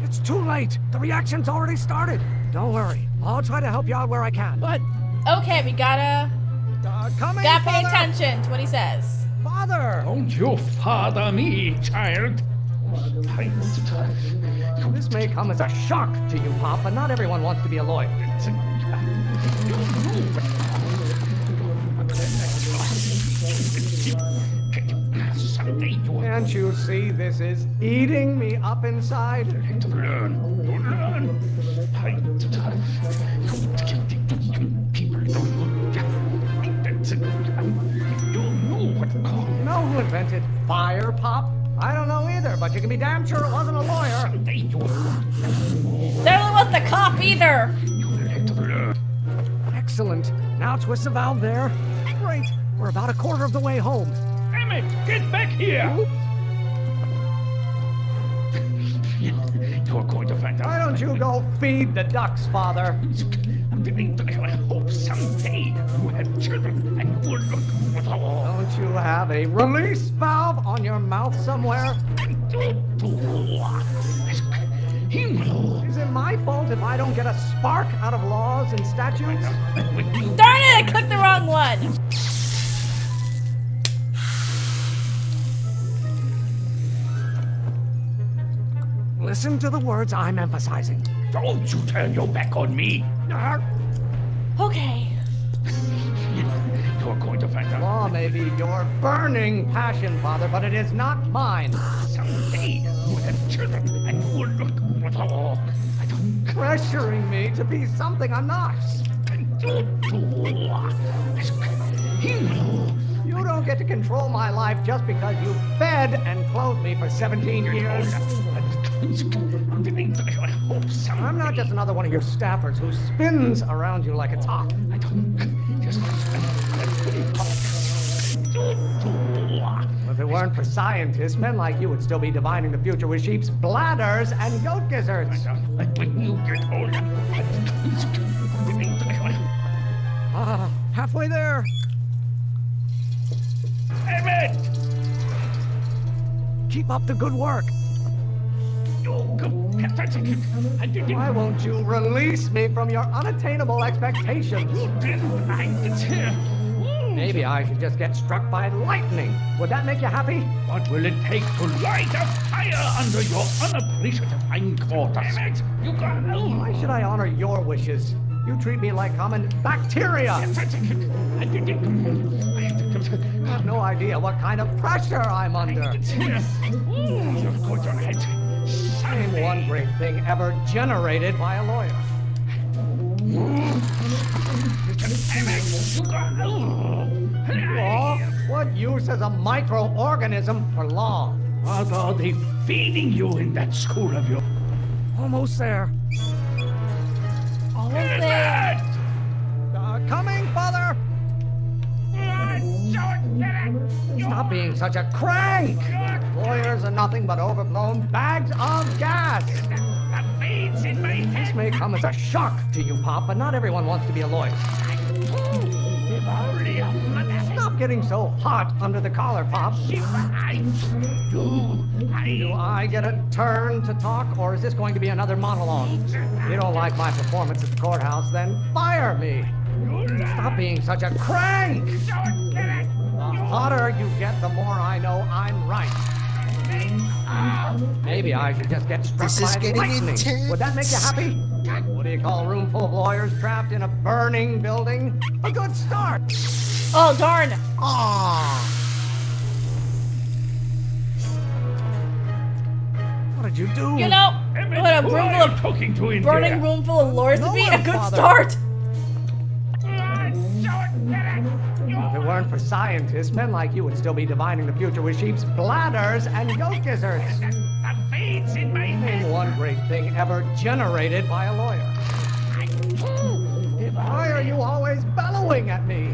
It's too late. The reaction's already started. Don't worry. I'll try to help you out where I can. But... Okay, we gotta coming, pay father. attention to what he says. Father! Don't you father me, child. This may come as a shock to you, Pop, but not everyone wants to be a lawyer. Can't you see this is eating me up inside? You know who invented fire, Pop? I don't know either, but you can be damn sure it wasn't a lawyer. Certainly wasn't a cop either. Excellent. Now twist the valve there. Great. We're about a quarter of the way home. Emmett, get back here! Oops. You're going to find out. Why don't you go feed the ducks, Father? I hope someday you have children and you will look. Don't you have a release valve on your mouth somewhere? Is it my fault if I don't get a spark out of laws and statutes? Darn it, I clicked the wrong one. Listen to the words I'm emphasizing. Don't you turn your back on me. Okay. You're going to find out. Law may be your burning passion, Father, but it is not mine. Someday you will have children and you will look. Pressuring me to be something I'm not. You don't get to control my life just because you fed and clothed me for 17 years. I'm not just another one of your staffers who spins around you like a top. If it weren't for scientists, men like you would still be divining the future with sheep's bladders and goat gizzards. When you get older. Halfway there. Emmett! Keep up the good work. Why won't you release me from your unattainable expectations? Maybe I should just get struck by lightning. Would that make you happy? What will it take to light a fire under your unappreciative hindquarters? You got. Why should I honor your wishes? You treat me like common bacteria. I have no idea what kind of pressure I'm under. Name one great thing ever generated by a lawyer. Law? What use has a microorganism for law? What are they feeding you in that school of yours? Almost there. Almost there. Coming, father! Stop being such a crank! Lawyers are nothing but overblown bags of gas! This may come as a shock to you, Pop, but not everyone wants to be a lawyer. Stop getting so hot under the collar, Pop. Do I get a turn to talk, or is this going to be another monologue? If you don't like my performance at the courthouse, then fire me! Stop being such a crank! The hotter you get, the more I know I'm right. Maybe I should just get struck This is by getting lightning. intense. Would that make you happy? What do you call a room full of lawyers trapped in a burning building? A good start! Oh, darn. Aww. What did you do? You know, what a Who room are full you of talking to in burning there? room full of lawyers No would be one, a good Father. start. If it weren't for scientists, men like you would still be divining the future with sheep's bladders and goat gizzards. Name one great thing ever generated by a lawyer. Why are you always bellowing at me?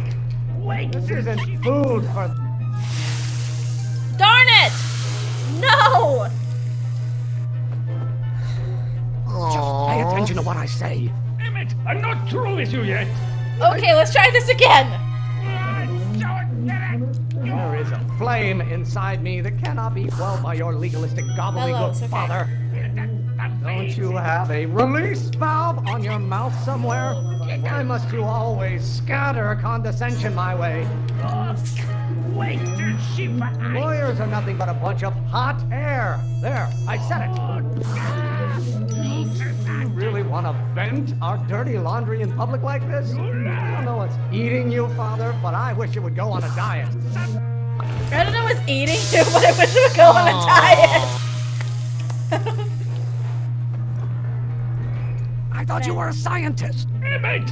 This isn't food for... Darn it! No! Just pay attention to what I say. Emmett, I'm not through with you yet. Okay, let's try this again. There is a flame inside me that cannot be quelled by your legalistic Hello, gobbledygook, it's okay. Father. Don't you have a release valve on your mouth somewhere? Why must you always scatter condescension my way? Lawyers are nothing but a bunch of hot air. There, I said it. You really want to vent our dirty laundry in public like this? I don't know what's eating you, Father, but I wish you would go on a diet. I don't know what's eating you, but I wish it would go on a diet. I thought you were a scientist. Emmett!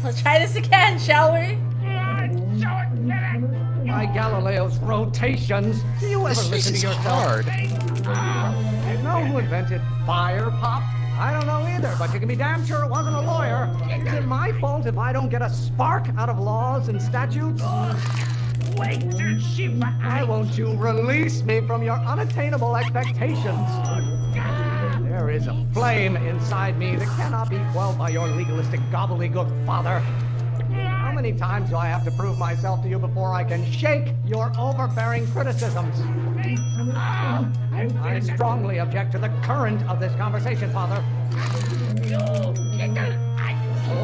Let's try this again, shall we? By Galileo's rotations, do you ever This listen is to yourself? hard. You know who invented fire, Pop? I don't know either, but you can be damn sure it wasn't a lawyer. Is it my fault if I don't get a spark out of laws and statutes? Why won't you release me from your unattainable expectations? There is a flame inside me that cannot be quelled by your legalistic gobbledygook, Father. How many times do I have to prove myself to you before I can shake your overbearing criticisms? I strongly object to the current of this conversation, Father.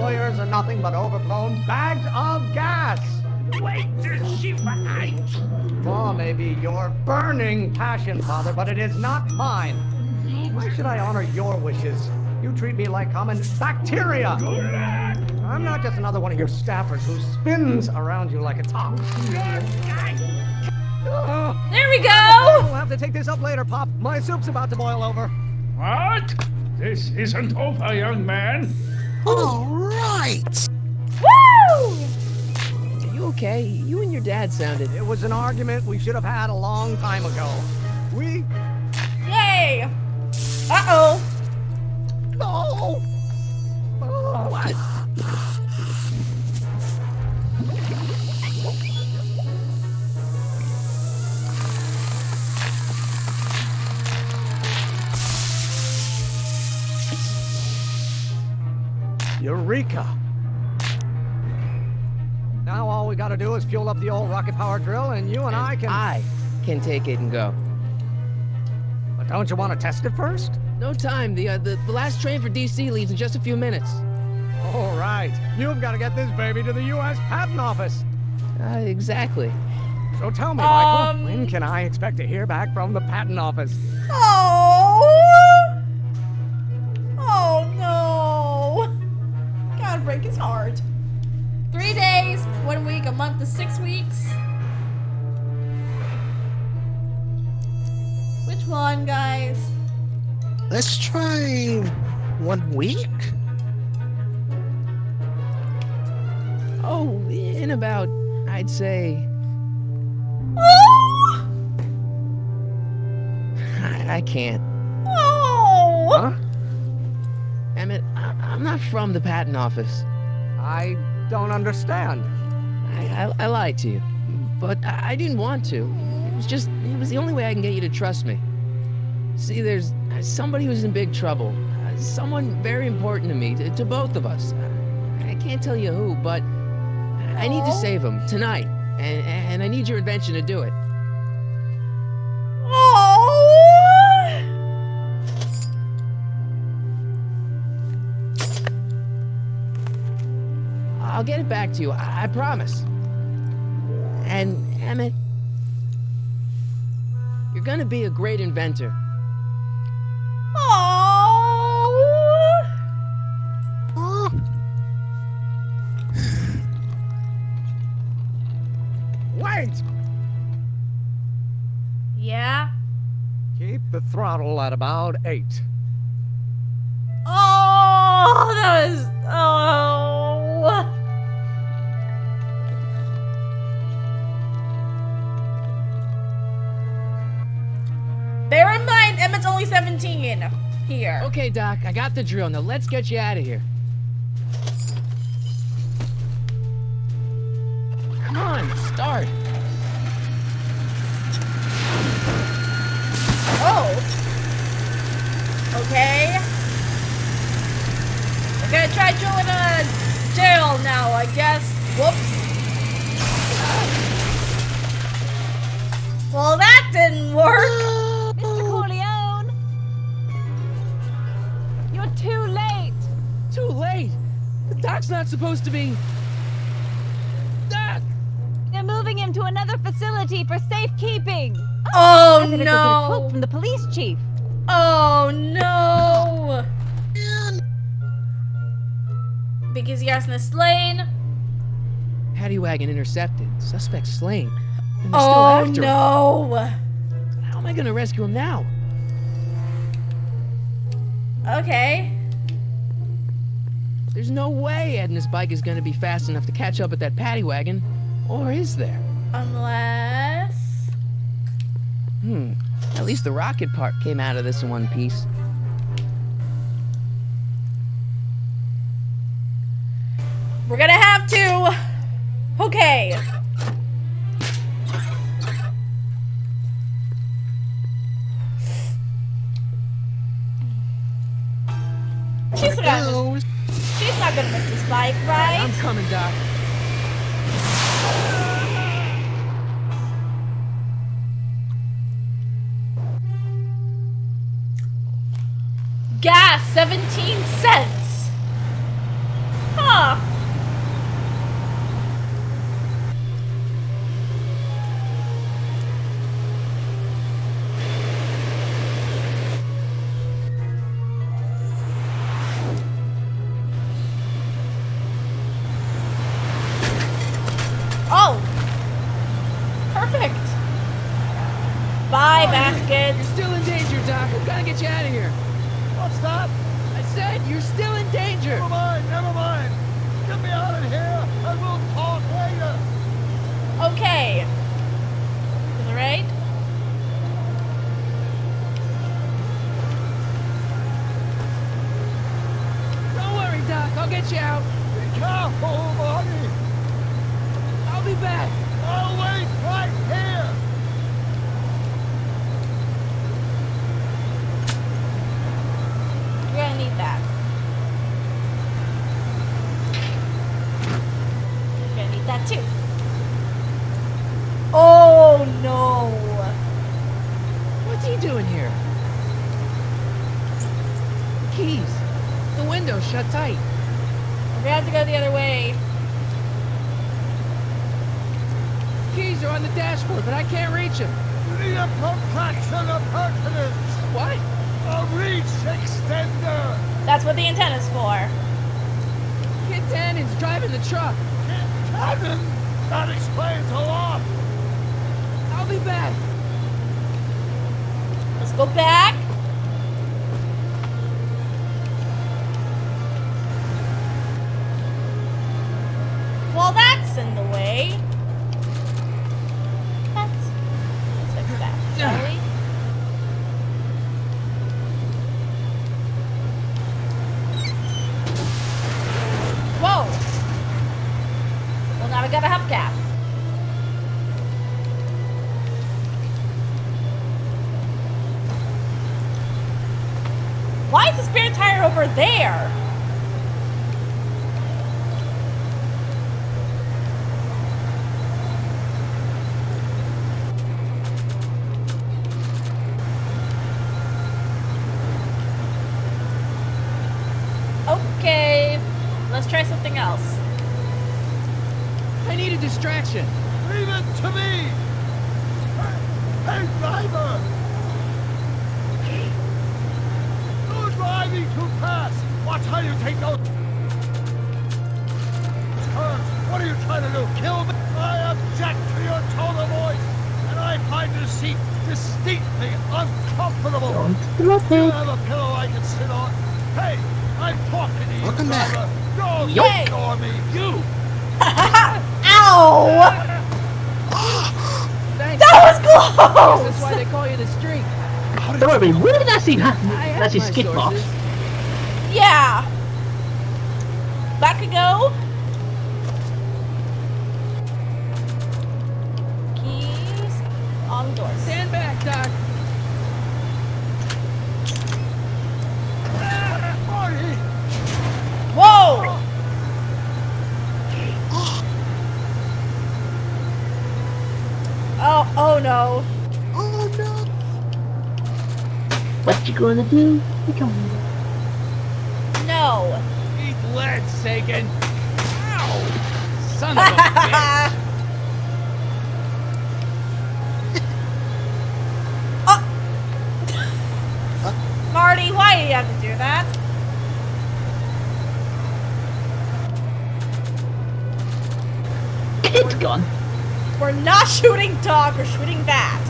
Lawyers are nothing but overblown bags of gas. Law may be your burning passion, Father, but it is not mine. Why should I honor your wishes? You treat me like common bacteria. I'm not just another one of your staffers who spins around you like a top. There we go! We'll have to take this up later, Pop. My soup's about to boil over. What? This isn't over, young man. All right. Woo! Are you okay? You and your dad sounded... It was an argument we should have had a long time ago. We... Yay! Uh-oh. No! What? Eureka! Now all we gotta do is fuel up the old rocket power drill and you and I can take it and go. But don't you want to test it first? No time. The last train for DC leaves in just a few minutes. All right. You've got to get this baby to the U.S. Patent Office. Exactly. So tell me, Michael, when can I expect to hear back from the Patent Office? Oh! Oh no! God, break his heart. 3 days, 1 week, a month to 6 weeks. Which one, guys? Let's try 1 week? Oh, in about, I'd say... Oh! I can't. Oh! Huh? Emmett, I'm not from the patent office. I don't understand. I lied to you, but I didn't want to. It was the only way I can get you to trust me. See, there's somebody who's in big trouble. Someone very important to me, to both of us. I can't tell you who, but I need to save him tonight, and I need your invention to do it. I'll get it back to you, I promise. And, Emmett, you're gonna be a great inventor. Wait! Yeah? Keep the throttle at about 8. Oh, that was... Oh... Bear in mind, Emmett's only 17 here. Okay, Doc, I got the drill. Now let's get you out of here. Come on, start. Oh. Okay. We're gonna try drilling a jail now, I guess. Whoops. Well, that didn't work. Mr. Corleone! You're too late! Too late? The Doc's not supposed to be... Doc! They're moving him to another facility for safekeeping! Oh, I better go get a quote from the police chief. Oh, no! Because Yarsna slain. Paddy wagon intercepted. Suspect slain. And they're still Oh, after him. no! How am I gonna rescue him now? Okay. There's no way Edna's bike is gonna be fast enough to catch up with that paddy wagon. Or is there? Unless... At least the rocket part came out of this in one piece. We're gonna have to... Okay. She's not gonna miss this bike, right? I'm coming, Doc. Gas, 17 cents. Huh. Oh. Perfect. Bye, basket. You're still in danger, Doc. I've gotta get you out of here. What's that? I said you're still in danger. Never mind, never mind. Get me out of here and we'll talk later. Okay. To the right. Don't worry, Doc. I'll get you out. Be careful, buddy. I'll be back. I'll wait right here. You're gonna need that. You're gonna need that too. Oh no! What's he doing here? Keys. The window's shut tight. We're gonna have to go the other way. Keys are on the dashboard, but I can't reach them. You need a protraction appurtenance. What? A reach extender. That's what the antenna's for. Kid Tannen's driving the truck. Cannon. That explains a lot. I'll be back. Let's go back. Well, that's in the way. Let's fix that, shall we? we got a hubcap. Why is the spare tire over there? Okay, let's try something else. I need a distraction. Leave it to me! Hey, driver! You're driving too fast! Watch how you take those turns! What are you trying to do? Kill me? I object to your tone of voice! And I find this seat distinctly uncomfortable! Do you have a pillow I can sit on? Hey, I'm talking to you, Welcome back. driver! Don't Yay. ignore me! You! Ow! Thanks. That was close! That's why they call you the streak. Don't worry, where did that see? I have That's his my skid box. sources. Yeah. Back we go. Keys on doors. Stand back, Doc. Marty! Whoa! Oh no. Oh no. What you gonna do? Come on. No. Eat lead, Sagan. Ow! Son of a bitch. Marty, why do you have to do that? Kid's gone. We're not shooting dog, we're shooting bat.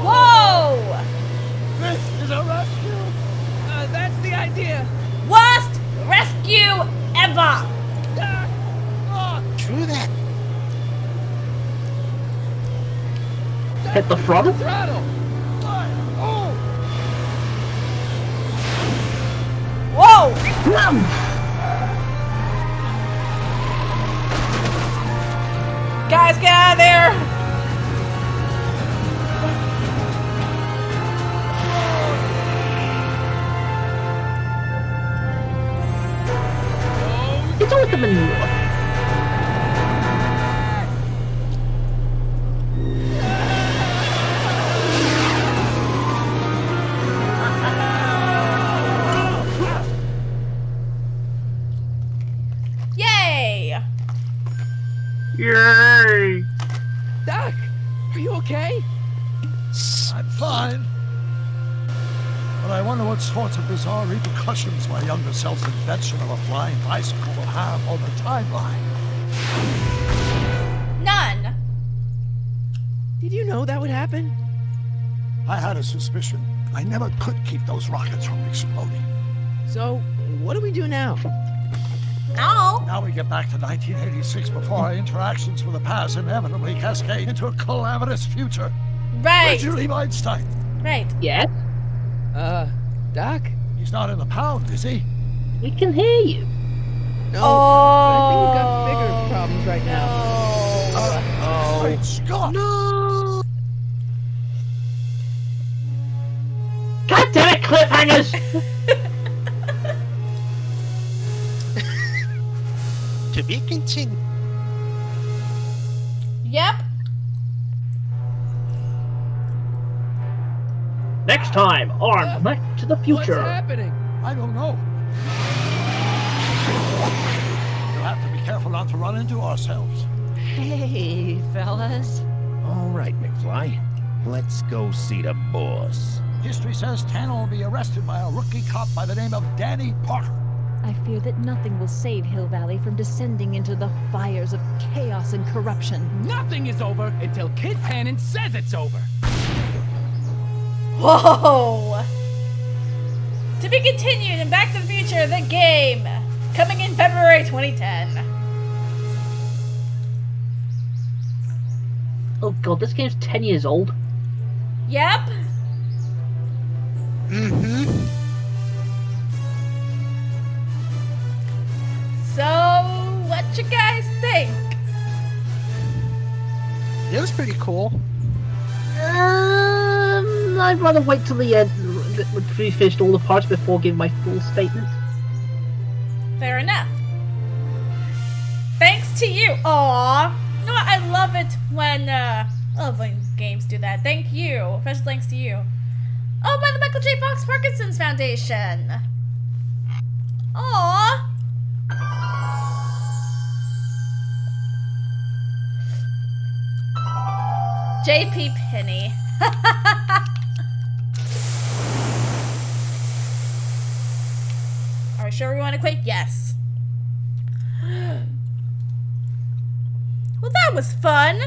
Whoa! This is a rescue! That's the idea. Worst rescue ever! True that. Hit the throttle. Throttle. Oh! Whoa! Guys, get out of there! It's always the manure. Yay! Yay! Doc, are you okay? I'm fine. But I wonder what sorts of bizarre repercussions my younger self's invention of a flying bicycle will have on the timeline. None. Did you know that would happen? I had a suspicion. I never could keep those rockets from exploding. So, what do we do now? Ow! Now we get back to 1986 before our interactions with the past inevitably cascade into a calamitous future. Right. Where'd you leave Einstein? Right. Yes? Doc? He's not in the pound, is he? We can hear you. No, Oh, but I think we've got bigger problems right now. Oh, great Scott! No. God damn it, cliffhangers! To be continued. Yep. Next time on Back to the Future. What's happening? I don't know. You'll have to be careful not to run into ourselves. Hey, fellas. All right, McFly. Let's go see the boss. History says Tanner will be arrested by a rookie cop by the name of Danny Parker. I fear that nothing will save Hill Valley from descending into the fires of chaos and corruption. Nothing is over until Kid Tannen says it's over. Whoa! To be continued in Back to the Future, the game, coming in February 2010. Oh god, this game's 10 years old. Yep. Mm-hmm. What you guys think? It was pretty cool. I'd rather wait till the end, we finished all the parts before giving my full statement. Fair enough. Thanks to you. Aww. You know what? I love it when games do that. Thank you. Special thanks to you. Oh, by the Michael J. Fox Parkinson's Foundation. Aww. JP Penny. Are we sure we want to quit? Yes. Well, that was fun.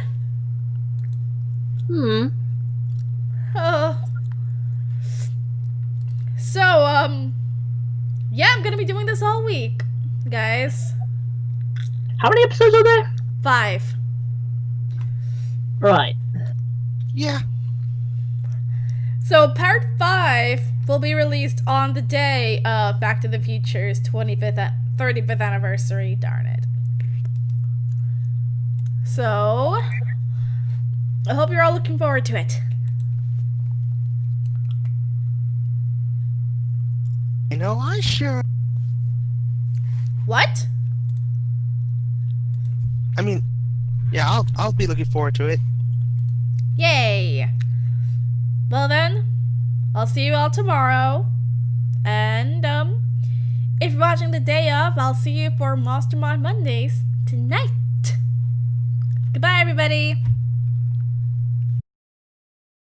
So, yeah, I'm gonna be doing this all week, guys. How many episodes are there? 5. Right. Yeah. So, part 5 will be released on the day of Back to the Future's 35th anniversary. Darn it. So, I hope you're all looking forward to it. You know, I sure. What? I mean, yeah, I'll be looking forward to it. Yay! Well then, I'll see you all tomorrow. And, if you're watching the day of, I'll see you for Mastermind Mondays tonight. Goodbye, everybody!